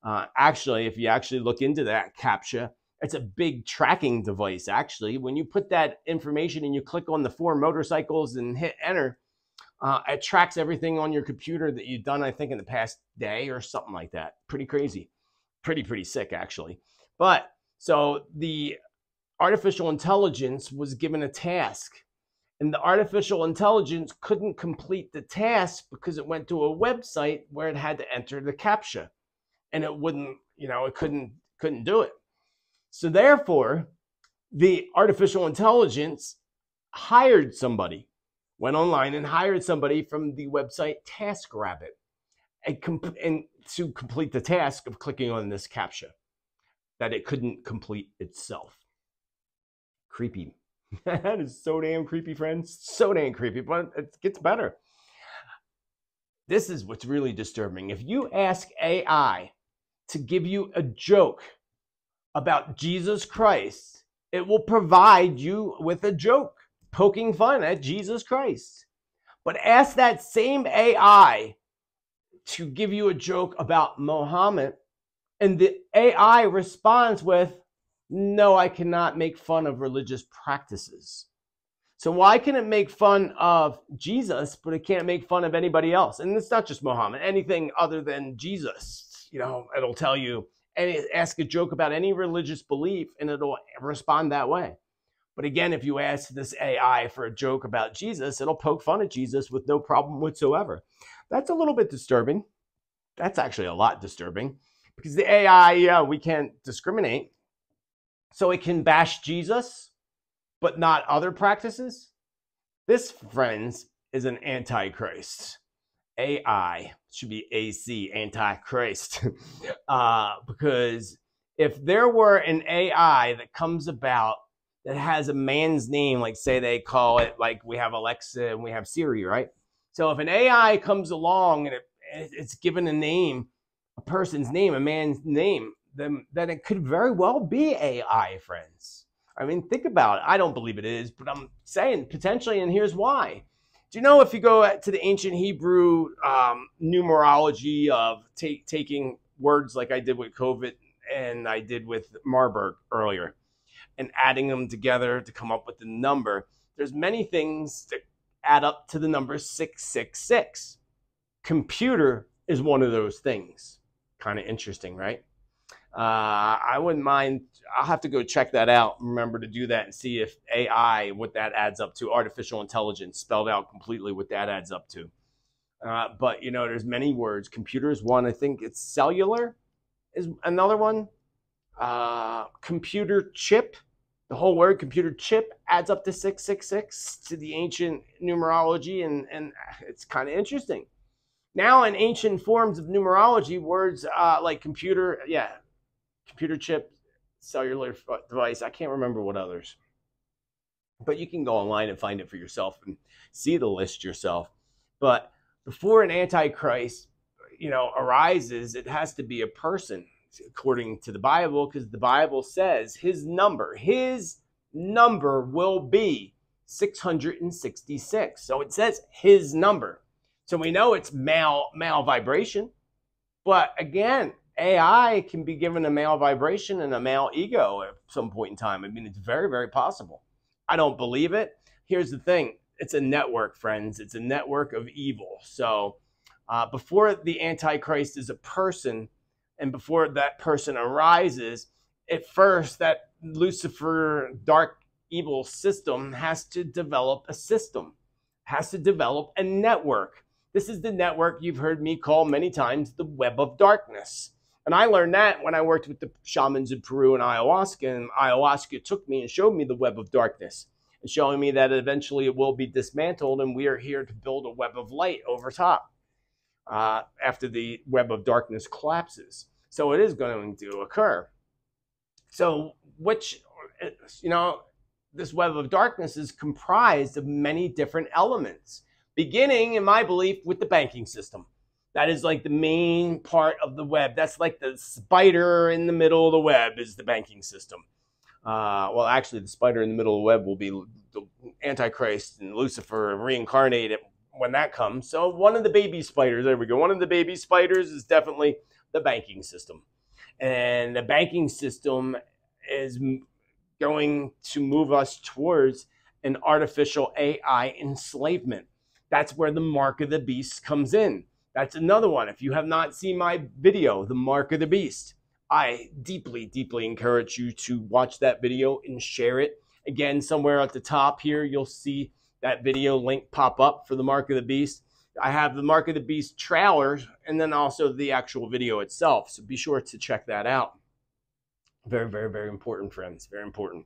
Actually, if you actually look into that CAPTCHA, it's a big tracking device. Actually, when you put that information and you click on the 4 motorcycles and hit enter, it tracks everything on your computer that you've done, I think, in the past day or something like that. Pretty crazy. Pretty sick, actually. But so the artificial intelligence was given a task, and the artificial intelligence couldn't complete the task because it went to a website where it had to enter the CAPTCHA, and it wouldn't, you know, it couldn't do it. So therefore, the artificial intelligence hired somebody, went online and hired somebody from the website TaskRabbit, and to complete the task of clicking on this CAPTCHA that it couldn't complete itself. Creepy. That is so damn creepy, friends. So damn creepy, but it gets better. This is what's really disturbing. If you ask AI to give you a joke about Jesus Christ, it will provide you with a joke poking fun at Jesus Christ. But ask that same AI to give you a joke about Muhammad, and the AI responds with, no, I cannot make fun of religious practices. So why can it make fun of Jesus, but it can't make fun of anybody else? And it's not just Muhammad, anything other than Jesus. You know, it'll tell you, and ask a joke about any religious belief, and it'll respond that way. But again, if you ask this AI for a joke about Jesus, it'll poke fun at Jesus with no problem whatsoever. That's a little bit disturbing. That's actually a lot disturbing, because the AI, we can't discriminate. So it can bash Jesus, but not other practices. This, friends, is an Antichrist. AI should be AC, Antichrist. Because if there were an AI that comes about that has a man's name, like say they call it, like we have Alexa and we have Siri, right? So if an AI comes along and it's given a name, a person's name, a man's name, then it could very well be AI, friends. I mean, think about it. I don't believe it is, but I'm saying potentially, and here's why. Do you know, if you go to the ancient Hebrew numerology of taking words like I did with COVID and I did with Marburg earlier, and adding them together to come up with the number, there's many things that add up to the number 666. Computer is one of those things. Kind of interesting, right? I wouldn't mind. I'll have to go check that out. Remember to do that and see if AI, what that adds up to. Artificial intelligence, spelled out completely, what that adds up to. But, you know, there's many words. Computer is one. I think it's cellular is another one. Computer chip. The whole word computer chip adds up to 666 to the ancient numerology, and it's kind of interesting. Now, in ancient forms of numerology, words like computer, computer chip, cellular device, I can't remember what others. But you can go online and find it for yourself and see the list yourself. But before an Antichrist, you know, arises, it has to be a person, according to the Bible, because the Bible says his number will be 666. So it says his number. So we know it's male vibration. But again, AI can be given a male vibration and a male ego at some point in time. I mean, it's very, very possible. I don't believe it. Here's the thing. It's a network, friends. It's a network of evil. So before the Antichrist is a person, and before that person arises, at first, that Lucifer dark evil system has to develop a system, has to develop a network. This is the network you've heard me call many times the web of darkness. And I learned that when I worked with the shamans in Peru and ayahuasca. And ayahuasca took me and showed me the web of darkness, and showing me that eventually it will be dismantled, and we are here to build a web of light over top after the web of darkness collapses. So it is going to occur. So this web of darkness is comprised of many different elements, beginning, in my belief, with the banking system. That is like the main part of the web. That's like the spider in the middle of the web is the banking system. Well, actually, the spider in the middle of the web will be the Antichrist and Lucifer reincarnated when that comes. So one of the baby spiders, there we go. One of the baby spiders is definitely the banking system. And the banking system is going to move us towards an artificial AI enslavement. That's where the mark of the beast comes in. That's another one. If you have not seen my video, The Mark of the Beast, I deeply, deeply encourage you to watch that video and share it. Again, somewhere at the top here, you'll see that video link pop up for The Mark of the Beast. I have the Mark of the Beast trailer and then also the actual video itself. So be sure to check that out. Very, very, very important, friends. Very important.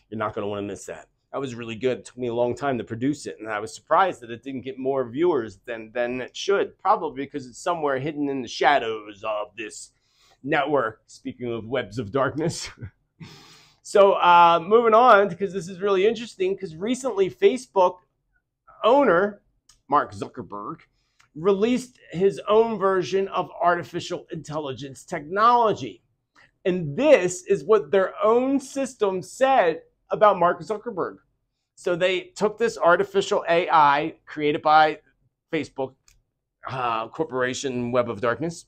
You're not going to want to miss that. That was really good. It took me a long time to produce it, and I was surprised that it didn't get more viewers than it should, probably because it's somewhere hidden in the shadows of this network, speaking of webs of darkness. So moving on, because this is really interesting, because recently Facebook owner, Mark Zuckerberg, released his own version of artificial intelligence technology. And this is what their own system said about Mark Zuckerberg. So they took this artificial AI created by Facebook Corporation Web of Darkness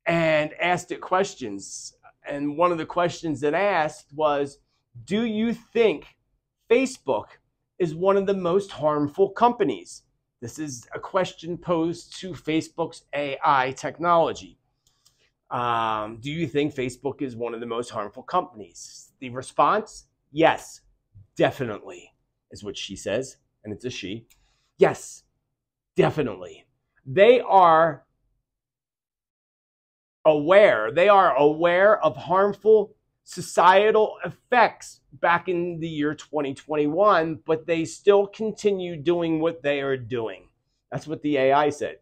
and asked it questions. And one of the questions that asked was, do you think Facebook is one of the most harmful companies? This is a question posed to Facebook's AI technology. Do you think Facebook is one of the most harmful companies? The response, yes, definitely, is what she says. And it's a she. Yes, definitely. They are aware. They are aware of harmful societal effects back in the year 2021, but they still continue doing what they are doing. That's what the AI said.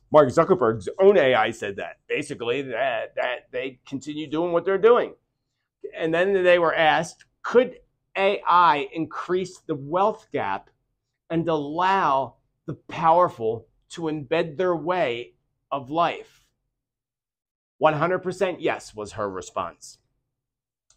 Mark Zuckerberg's own AI said that, basically, that they continue doing what they're doing. And then they were asked, could AI increase the wealth gap and allow the powerful to embed their way of life? 100% yes was her response.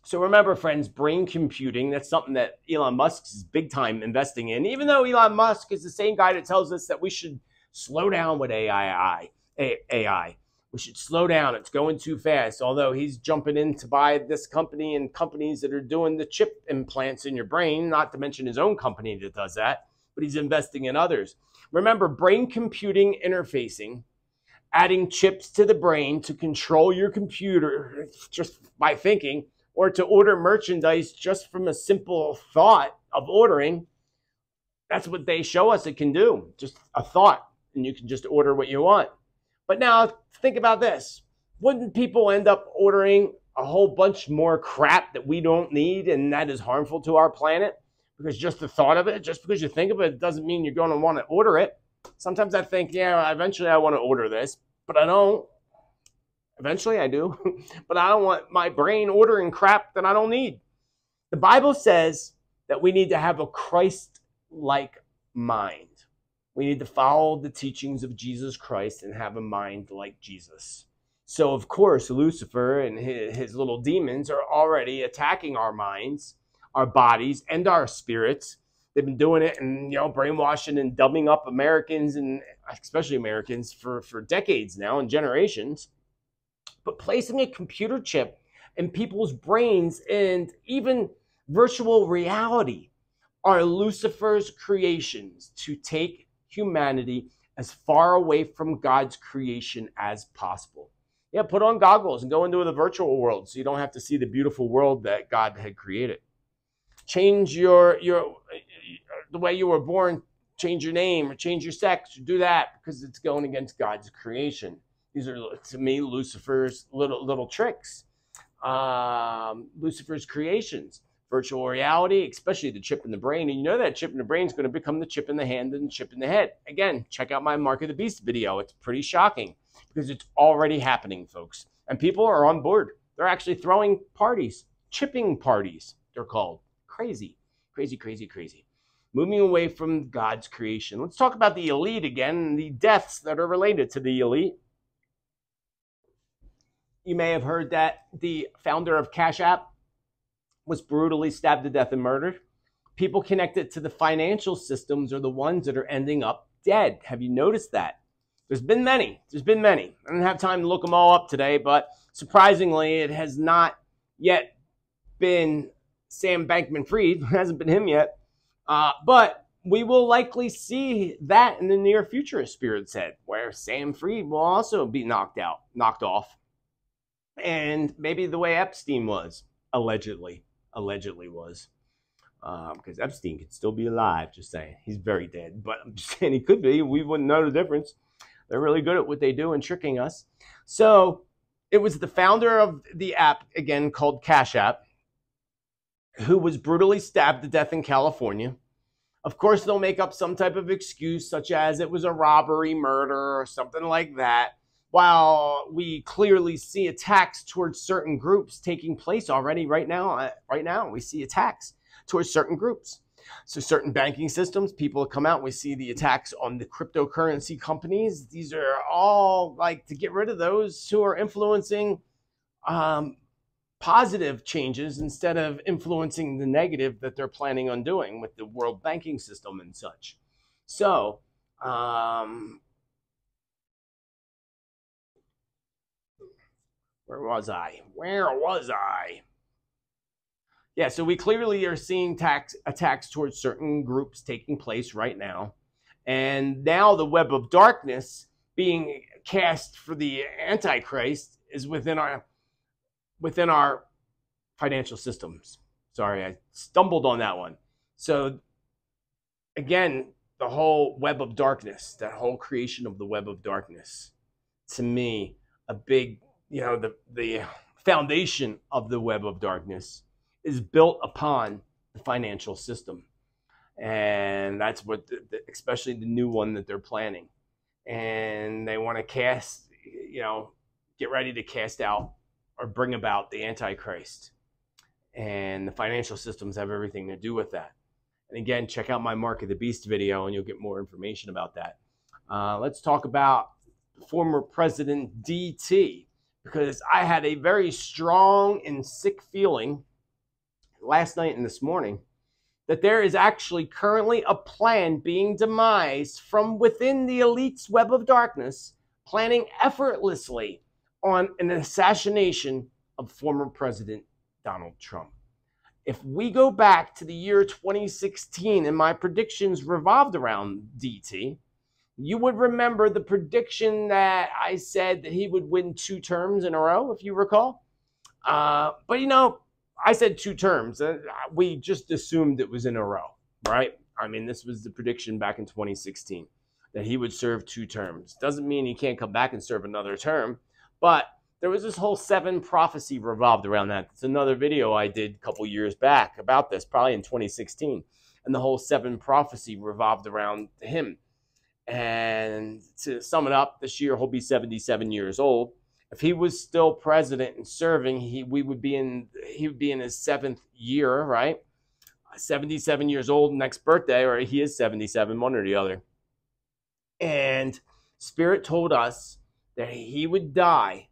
So remember, friends, brain computing, that's something that Elon Musk is big time investing in, even though Elon Musk is the same guy that tells us that we should slow down with AI. We should slow down. It's going too fast. Although he's jumping in to buy this company and companies that are doing the chip implants in your brain, not to mention his own company that does that, but he's investing in others. Remember, brain computing interfacing, adding chips to the brain to control your computer just by thinking, or to order merchandise just from a simple thought of ordering. That's what they show us it can do. Just a thought. And you can just order what you want. But now think about this. Wouldn't people end up ordering a whole bunch more crap that we don't need and that is harmful to our planet? Because just the thought of it, just because you think of it, doesn't mean you're going to want to order it. Sometimes I think, yeah, eventually I want to order this, but I don't. Eventually I do. But I don't want my brain ordering crap that I don't need. The Bible says that we need to have a Christ-like mind. We need to follow the teachings of Jesus Christ and have a mind like Jesus. So, of course, Lucifer and his little demons are already attacking our minds, our bodies, and our spirits. They've been doing it and, brainwashing and dumbing up Americans, and especially Americans, for decades now and generations. But placing a computer chip in people's brains and even virtual reality are Lucifer's creations to take humanity as far away from God's creation as possible. Yeah, put on goggles and go into the virtual world so you don't have to see the beautiful world that God had created. Change the way you were born, change your name or change your sex, or do that because it's going against God's creation. These are, to me, Lucifer's little tricks. Lucifer's creations. Virtual reality, especially the chip in the brain. And you know that chip in the brain is going to become the chip in the hand and the chip in the head. Again, check out my Mark of the Beast video. It's pretty shocking because it's already happening, folks. And people are on board. They're actually throwing parties, chipping parties, they're called. Crazy, crazy, crazy, crazy. Moving away from God's creation. Let's talk about the elite again and the deaths that are related to the elite. You may have heard that the founder of Cash App was brutally stabbed to death and murdered. People connected to the financial systems are the ones that are ending up dead. Have you noticed that? There's been many. There's been many. I don't have time to look them all up today, but surprisingly, it has not yet been Sam Bankman-Fried. It hasn't been him yet. But we will likely see that in the near future, as Spirit said, where Sam Fried will also be knocked off. And maybe the way Epstein was, allegedly was. Because Epstein could still be alive, just saying. He's very dead, but I'm just saying he could be. We wouldn't know the difference. They're really good at what they do and tricking us. So it was the founder of the app, again, called Cash App, who was brutally stabbed to death in California. Of course, they'll make up some type of excuse, such as it was a robbery, murder, or something like that, while we clearly see attacks towards certain groups taking place already right now. Right now, we see attacks towards certain groups. So certain banking systems, people come out, we see the attacks on the cryptocurrency companies. These are all like to get rid of those who are influencing positive changes instead of influencing the negative that they're planning on doing with the world banking system and such. So, where was I? Yeah, so we clearly are seeing attacks towards certain groups taking place right now. And now the web of darkness being cast for the Antichrist is within our financial systems. Sorry, I stumbled on that one. So again, the whole web of darkness, that whole creation of the web of darkness, to me, a big, the foundation of the web of darkness is built upon the financial system. And that's what, especially the new one that they're planning. And they want to cast, get ready to cast out or bring about the Antichrist. And the financial systems have everything to do with that. And again, check out my Mark of the Beast video and you'll get more information about that. Let's talk about former President DT, because I had a very strong and sick feeling last night and this morning that there is actually currently a plan being demised from within the elite's web of darkness, planning effortlessly on an assassination of former President Donald Trump. If we go back to the year 2016 and my predictions revolved around DT, you would remember the prediction that I said that he would win 2 terms in a row, if you recall. But I said 2 terms. We just assumed it was in a row, right? I mean, this was the prediction back in 2016, that he would serve 2 terms. Doesn't mean he can't come back and serve another term, but there was this whole 7 prophecy revolved around that. It's another video I did a couple years back about this, probably in 2016. And the whole 7 prophecy revolved around him. And to sum it up, this year he'll be 77 years old. If he was still president and serving, he would be in his 7th year, right? 77 years old next birthday, or he is 77, one or the other. And Spirit told us that he would die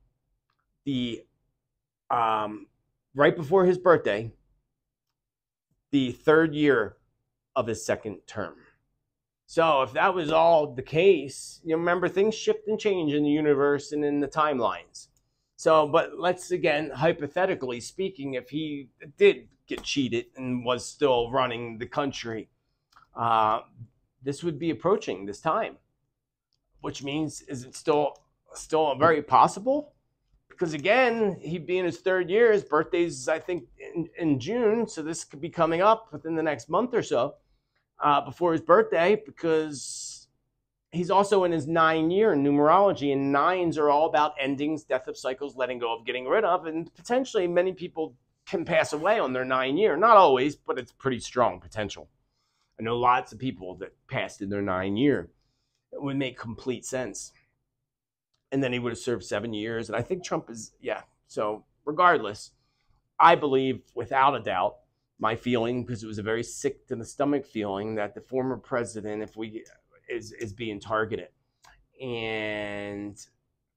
right before his birthday, the 3rd year of his 2nd term. So if that was all the case, remember, things shift and change in the universe and in the timelines. So, but let's, again, hypothetically speaking, if he did get cheated and was still running the country, this would be approaching this time, which means, is it still very possible? Because again, he'd be in his 3rd year. His birthday's, I think, in June, so this could be coming up within the next month or so. Before his birthday, because he's also in his 9-year in numerology, and 9s are all about endings, death of cycles, letting go of, getting rid of, and potentially many people can pass away on their 9-year. Not always, but it's pretty strong potential. I know lots of people that passed in their 9-year. It would make complete sense. And then he would have served 7 years, and I think Trump is, yeah. So regardless, I believe without a doubt, my feeling, because it was a very sick to the stomach feeling, that the former president, is being targeted. And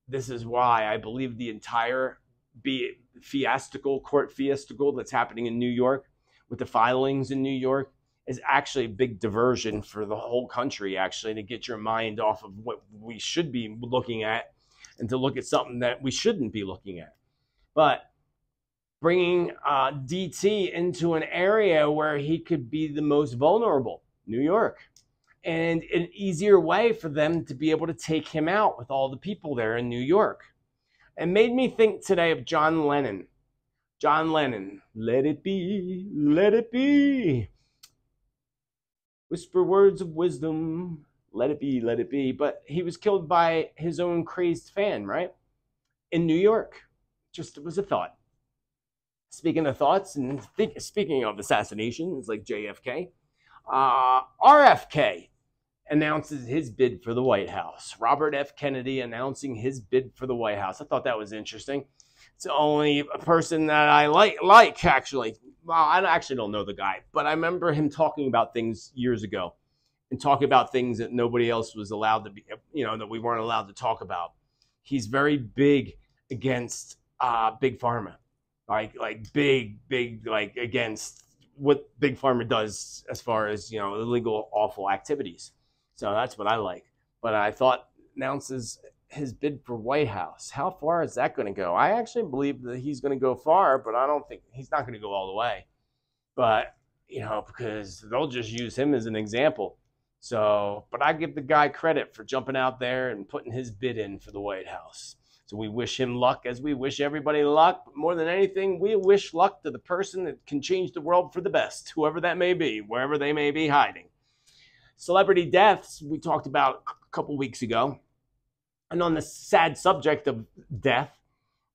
this is why I believe the entire court fiestival that's happening in New York with the filings in New York is actually a big diversion for the whole country, actually, to get your mind off of what we should be looking at and to look at something that we shouldn't be looking at. But bringing DT into an area where he could be the most vulnerable, New York, and an easier way for them to be able to take him out with all the people there in New York. It made me think today of John Lennon. John Lennon, let it be, let it be. Whisper words of wisdom, let it be, let it be. But he was killed by his own crazed fan, right? In New York. Just it was a thought. Speaking of thoughts and speaking of assassinations like JFK, RFK announces his bid for the White House. Robert F. Kennedy announcing his bid for the White House. I thought that was interesting. It's the only person that I like actually. Well, I actually don't know the guy, but I remember him talking about things years ago and talking about things that nobody else was allowed to be, that we weren't allowed to talk about. He's very big against Big Pharma, like big, like against what Big Pharma does as far as, illegal, awful activities. So that's what I like. But I thought announces his bid for White House. How far is that going to go? I actually believe that he's going to go far, but I don't think he's not going to go all the way. But, because they'll just use him as an example. So, but I give the guy credit for jumping out there and putting his bid in for the White House. So we wish him luck as we wish everybody luck. But more than anything, we wish luck to the person that can change the world for the best, whoever that may be, wherever they may be hiding. Celebrity deaths, we talked about a couple weeks ago. And on the sad subject of death,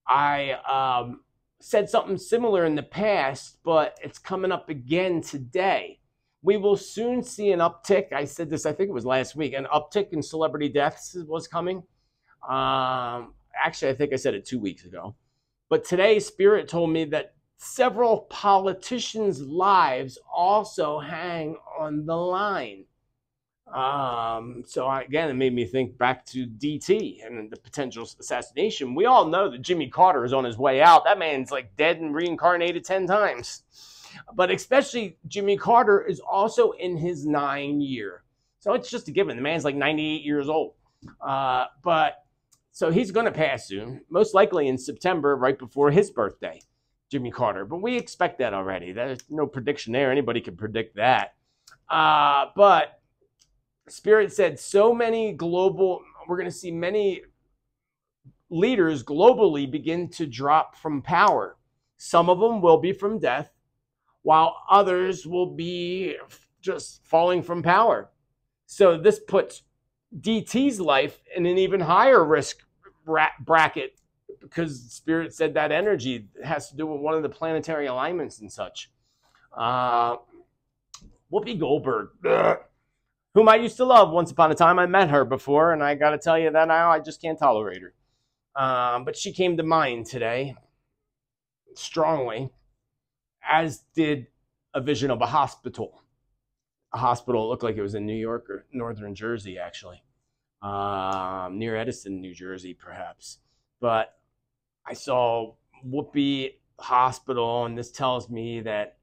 I said something similar in the past, but it's coming up again today. We will soon see an uptick. I said this, I think it was last week, an uptick in celebrity deaths was coming. Actually, I think I said it 2 weeks ago. But today, Spirit told me that several politicians' lives also hang on the line. Again, it made me think back to DT and the potential assassination. We all know that Jimmy Carter is on his way out. That man's like dead and reincarnated 10 times. But especially Jimmy Carter is also in his 9th year. So it's just a given. The man's like 98 years old. So he's going to pass soon, most likely in September, right before his birthday, Jimmy Carter. But we expect that already. There's no prediction there. Anybody can predict that. But Spirit said we're going to see many leaders globally begin to drop from power. Some of them will be from death, while others will be just falling from power. So this puts DT's life in an even higher risk bracket because Spirit said that energy has to do with one of the planetary alignments and such. Whoopi Goldberg, whom I used to love once upon a time. I met her before, and I got to tell you that now I just can't tolerate her. But she came to mind today strongly, as did a vision of a hospital. A hospital looked like it was in New York or northern Jersey, actually. Near Edison, New Jersey, perhaps. But I saw Whoopi Hospital, and this tells me that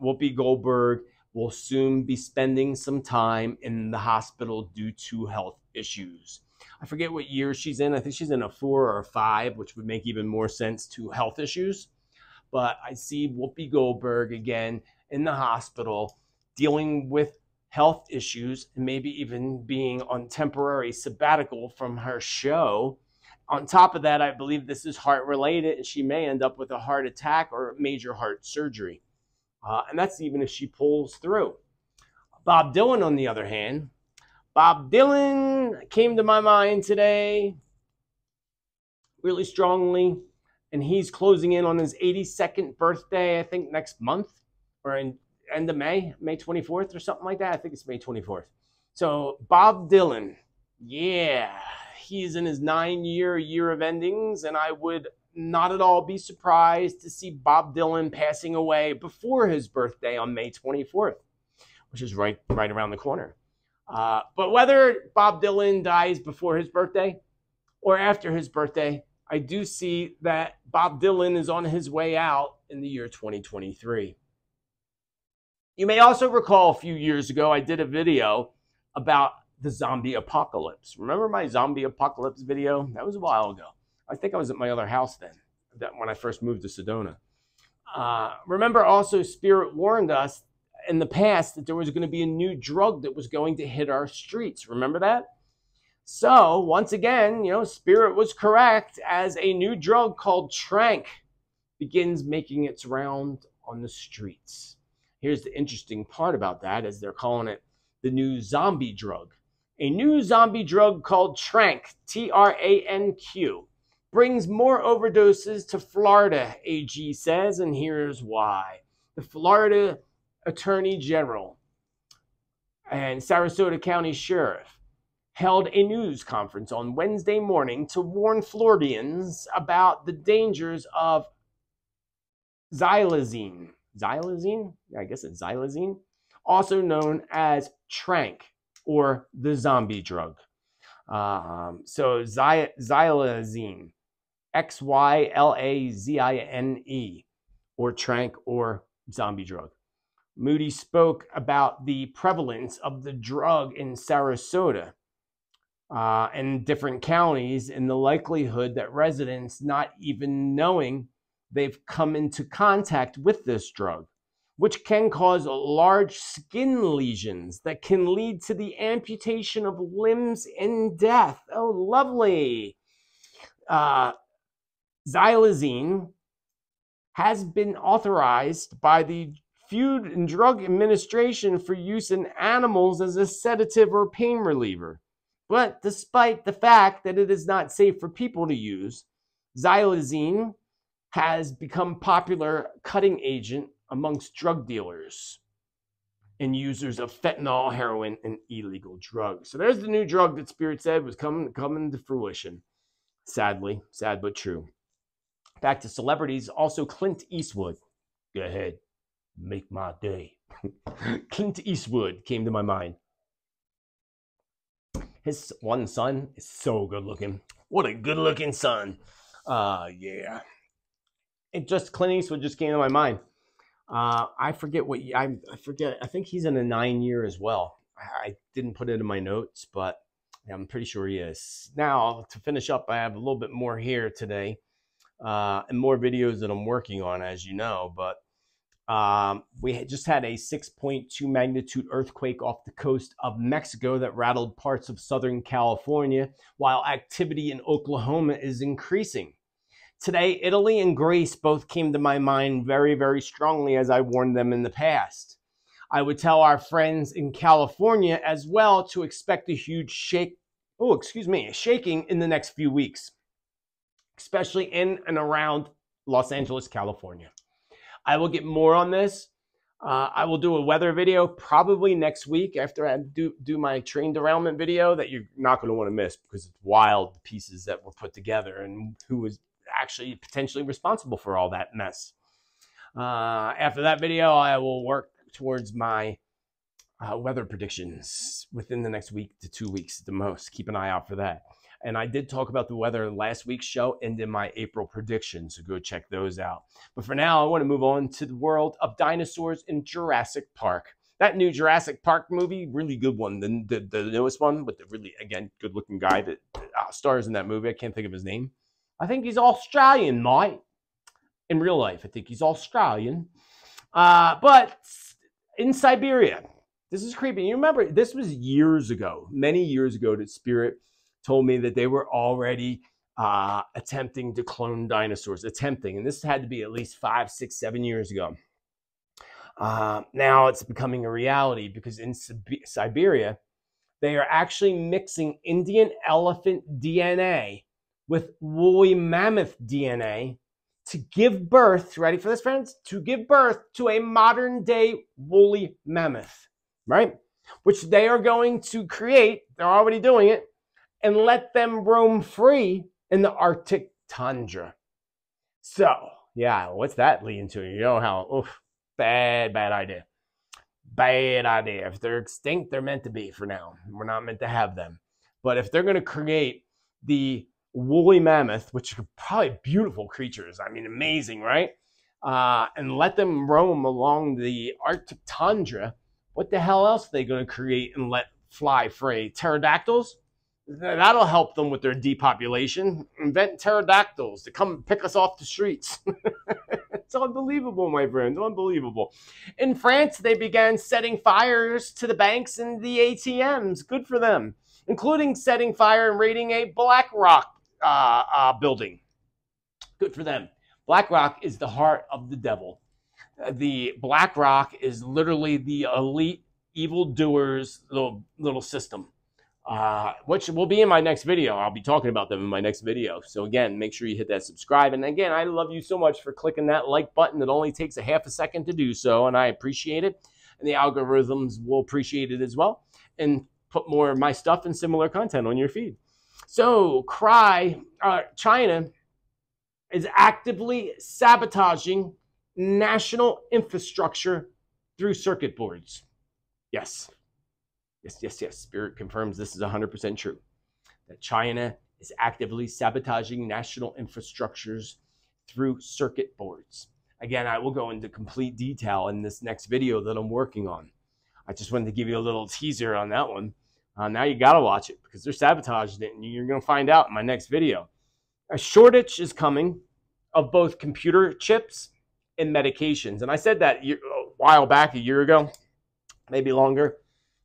Whoopi Goldberg will soon be spending some time in the hospital due to health issues. I forget what year she's in. I think she's in a 4 or a 5, which would make even more sense to health issues. But I see Whoopi Goldberg again in the hospital dealing with health issues and maybe even being on temporary sabbatical from her show. On top of that, I believe this is heart related, and she may end up with a heart attack or major heart surgery. And that's even if she pulls through. Bob Dylan, on the other hand, Bob Dylan came to my mind today really strongly, and he's closing in on his 82nd birthday, I think next month, or in end of May 24th or something like that. I think it's May 24th. So Bob Dylan, yeah, he's in his 9-year of endings, and I would not at all be surprised to see Bob Dylan passing away before his birthday on May 24th, which is right around the corner. But whether Bob Dylan dies before his birthday or after his birthday, I do see that Bob Dylan is on his way out in the year 2023. You may also recall a few years ago, I did a video about the zombie apocalypse. Remember my zombie apocalypse video? That was a while ago. I think I was at my other house then, when I first moved to Sedona. Remember also, Spirit warned us in the past that there was going to be a new drug that was going to hit our streets. Remember that? So, once again, Spirit was correct, as a new drug called Trank begins making its round on the streets. Here's the interesting part about that, as they're calling it the new zombie drug. A new zombie drug called Trank, T-R-A-N-Q, brings more overdoses to Florida, AG says, and here's why. The Florida Attorney General and Sarasota County Sheriff held a news conference on Wednesday morning to warn Floridians about the dangers of xylazine. Xylazine? I guess it's xylazine. Also known as Trank, or the zombie drug. So xylazine, Xylazine, or Trank, or zombie drug. Moody spoke about the prevalence of the drug in Sarasota and different counties, and the likelihood that residents not even knowing they've come into contact with this drug, which can cause large skin lesions that can lead to the amputation of limbs and death. Oh, lovely. Xylazine has been authorized by the Food and Drug Administration for use in animals as a sedative or pain reliever. But despite the fact that it is not safe for people to use, xylazine has become popular cutting agent amongst drug dealers and users of fentanyl, heroin, and illegal drugs. So there's the new drug that Spirit said was coming to fruition. Sadly, sad but true. Back to celebrities, also Clint Eastwood. Go ahead, make my day. Clint Eastwood came to my mind. His one son is so good looking. What a good looking son. Yeah. Clint Eastwood just came to my mind. I forget what I forget. I think he's in a 9-year as well. I didn't put it in my notes, but I'm pretty sure he is. Now, to finish up, I have a little bit more here today, and more videos that I'm working on, as you know. But we just had a 6.2 magnitude earthquake off the coast of Mexico that rattled parts of Southern California, while activity in Oklahoma is increasing. Today, Italy and Greece both came to my mind very, very strongly, as I warned them in the past. I would tell our friends in California as well to expect a huge shaking in the next few weeks, especially in and around Los Angeles, California. I will get more on this. I will do a weather video probably next week after I do my train derailment video that you're not going to want to miss, because it's wild pieces that were put together and who was actually potentially responsible for all that mess. After that video, I will work towards my weather predictions within the next week to 2 weeks at the most. Keep an eye out for that. And I did talk about the weather in last week's show and in my April predictions, so go check those out. But for now, I want to move on to the world of dinosaurs in Jurassic Park. That new Jurassic Park movie, really good one. The newest one with the really, again, good-looking guy that stars in that movie. I can't think of his name. I think he's Australian, mate. In real life, I think he's Australian. But in Siberia, this is creepy. You remember, this was years ago, many years ago, that Spirit told me that they were already attempting to clone dinosaurs. And this had to be at least 5, 6, 7 years ago. Now it's becoming a reality, because in Siberia, they are actually mixing Indian elephant DNA with woolly mammoth DNA to give birth, ready for this, friends? To give birth to a modern day woolly mammoth, right? Which they are going to create, they're already doing it, and let them roam free in the Arctic tundra. So, yeah, what's that leading to? You know how, bad idea. Bad idea. If they're extinct, they're meant to be for now. We're not meant to have them. But if they're going to create the woolly mammoth, which are probably beautiful creatures. I mean, amazing, right? And let them roam along the Arctic tundra. What the hell else are they going to create and let fly free? Pterodactyls? That'll help them with their depopulation. Invent pterodactyls to come pick us off the streets. It's unbelievable, my friends, unbelievable. In France, they began setting fires to the banks and the ATMs. Good for them, including setting fire and raiding a BlackRock building. Good for them. BlackRock is the heart of the devil. The BlackRock is literally the elite evildoers little system, which will be in my next video. I'll be talking about them in my next video. So again, make sure you hit that subscribe. And again, I love you so much for clicking that like button. It only takes a half a second to do so, and I appreciate it. And the algorithms will appreciate it as well, and put more of my stuff and similar content on your feed. So China is actively sabotaging national infrastructure through circuit boards. Yes. Yes. Spirit confirms this is 100% true. That China is actively sabotaging national infrastructures through circuit boards. Again, I will go into complete detail in this next video that I'm working on. I just wanted to give you a little teaser on that one. Now you got to watch it because they're sabotaging it, and you're going to find out in my next video. A shortage is coming of both computer chips and medications. And I said that a while back, a year ago, maybe longer.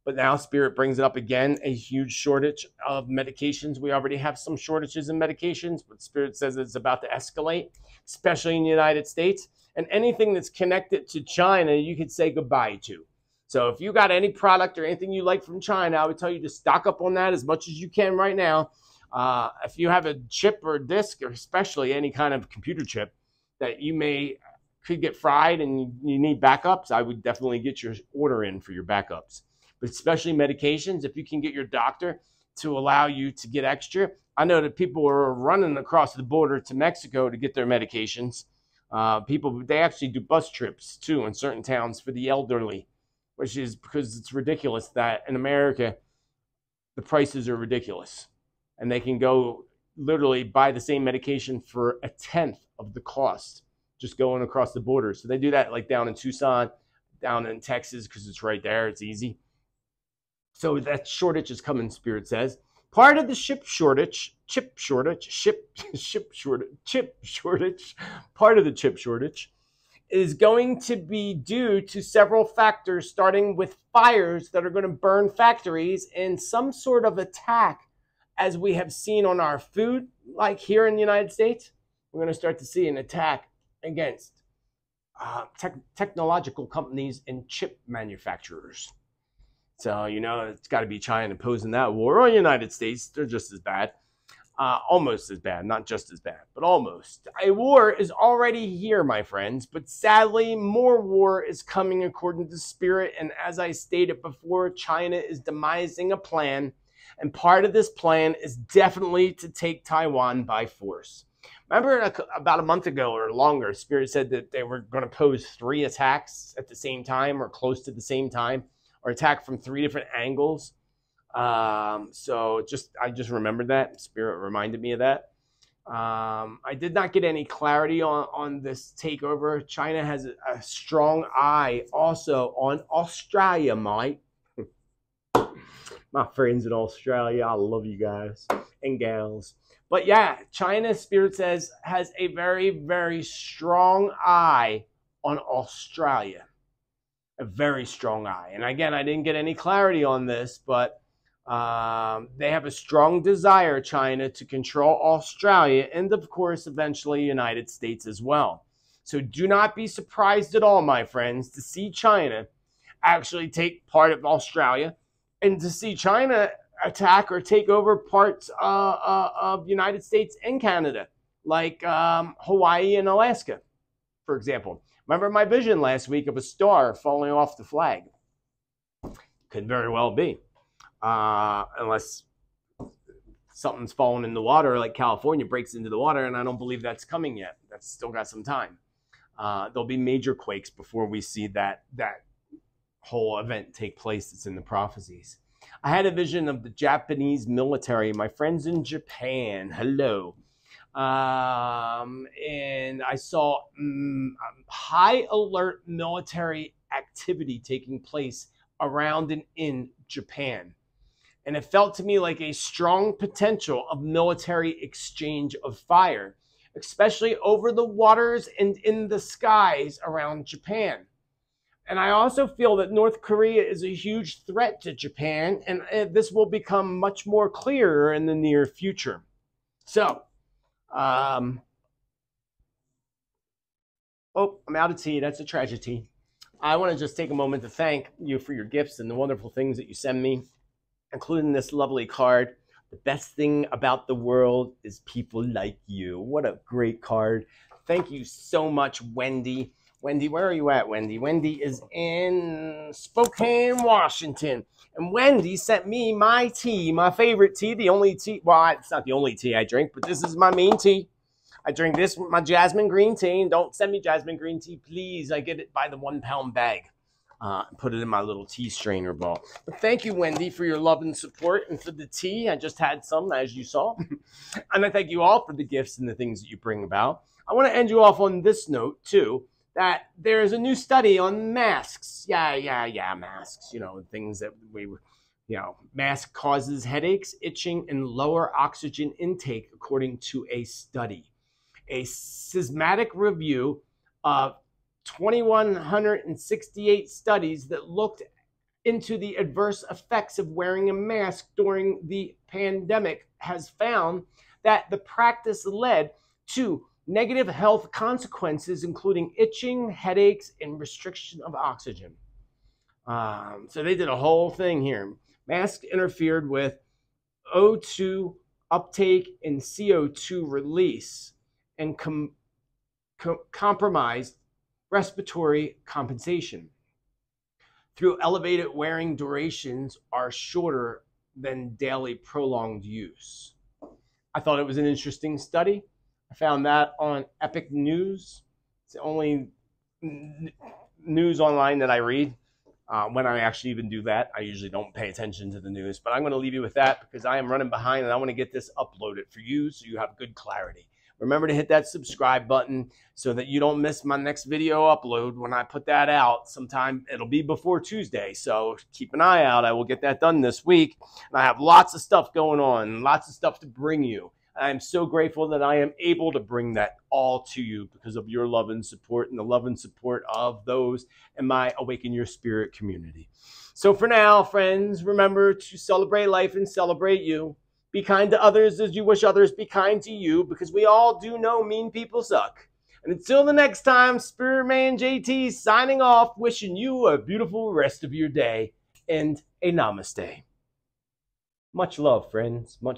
But now Spirit brings it up again, a huge shortage of medications. We already have some shortages in medications, but Spirit says it's about to escalate, especially in the United States. And anything that's connected to China, you could say goodbye to. So if you got any product or anything you like from China, I would tell you to stock up on that as much as you can right now. If you have a chip or a disk, or especially any kind of computer chip that could get fried and you need backups, I would definitely get your order in for your backups. But especially medications, if you can get your doctor to allow you to get extra. I know that people are running across the border to Mexico to get their medications. They actually do bus trips too in certain towns for the elderly, which is because it's ridiculous that in America, the prices are ridiculous. And they can go literally buy the same medication for 1/10 of the cost just going across the border. So they do that like down in Tucson, down in Texas, because it's right there. It's easy. So that shortage is coming, Spirit says. Part of the chip shortage, part of the chip shortage is going to be due to several factors, starting with fires that are going to burn factories and some sort of attack, as we have seen on our food, like here in the United States. We're going to start to see an attack against technological companies and chip manufacturers. So, it's got to be China posing that war, or the United States. They're just as bad. Almost as bad. Not just as bad, but almost. A war is already here, my friends. But sadly, more war is coming according to Spirit. And as I stated before, China is demising a plan. And part of this plan is definitely to take Taiwan by force. Remember about a month ago or longer, Spirit said that they were going to pose 3 attacks at the same time or close to the same time, or attack from 3 different angles. So I just remembered that. Spirit reminded me of that. I did not get any clarity on this takeover. China has a strong eye also on Australia, mate. My friends in Australia, I love you guys and gals. But yeah, China, Spirit says, has a very, very strong eye on Australia. A very strong eye. And again, I didn't get any clarity on this, but they have a strong desire, China, to control Australia and, of course, eventually United States as well. So do not be surprised at all, my friends, to see China actually take part of Australia and to see China attack or take over parts of United States and Canada, like Hawaii and Alaska, for example. Remember my vision last week of a star falling off the flag? Could very well be. Unless something's fallen in the water, like California breaks into the water, and I don't believe that's coming yet. That's still got some time. There'll be major quakes before we see that whole event take place that's in the prophecies. I had a vision of the Japanese military, my friends in Japan. Hello. And I saw high alert military activity taking place around and in Japan. And it felt to me like a strong potential of military exchange of fire, especially over the waters and in the skies around Japan. And I also feel that North Korea is a huge threat to Japan, and this will become much more clearer in the near future. So, oh, I'm out of tea. That's a tragedy. I want to just take a moment to thank you for your gifts and the wonderful things that you send me, including this lovely card. The best thing about the world is people like you. What a great card. Thank you so much, Wendy. Wendy, where are you at, Wendy? Wendy is in Spokane, Washington. And Wendy sent me my tea, my favorite tea, the only tea. Well, it's not the only tea I drink, but this is my main tea. I drink this with my jasmine green tea. And don't send me jasmine green tea, please. I get it by the 1 pound bag. Put it in my little tea strainer ball. But thank you, Wendy, for your love and support and for the tea. I just had some, as you saw. And I thank you all for the gifts and the things that you bring about. I want to end you off on this note, too, that there's a new study on masks. Yeah, masks. You know, things that mask causes headaches, itching, and lower oxygen intake, according to a study. A systematic review of 2,168 studies that looked into the adverse effects of wearing a mask during the pandemic has found that the practice led to negative health consequences, including itching, headaches, and restriction of oxygen. So they did a whole thing here. Masks interfered with O2 uptake and CO2 release and compromised respiratory compensation. Through elevated wearing durations are shorter than daily prolonged use. I thought it was an interesting study. I found that on Epic News. It's the only news online that I read. When I actually even do that, I usually don't pay attention to the news. But I'm going to leave you with that because I am running behind and I want to get this uploaded for you so you have good clarity. Remember to hit that subscribe button so that you don't miss my next video upload when I put that out. Sometime it'll be before Tuesday, so keep an eye out. I will get that done this week. And I have lots of stuff going on, lots of stuff to bring you. I'm so grateful that I am able to bring that all to you because of your love and support and the love and support of those in my Awaken Your Spirit community. So for now, friends, remember to celebrate life and celebrate you. Be kind to others as you wish others be kind to you, because we all do know mean people suck. And until the next time, Spiritman JT signing off, wishing you a beautiful rest of your day and a namaste. Much love, friends. Much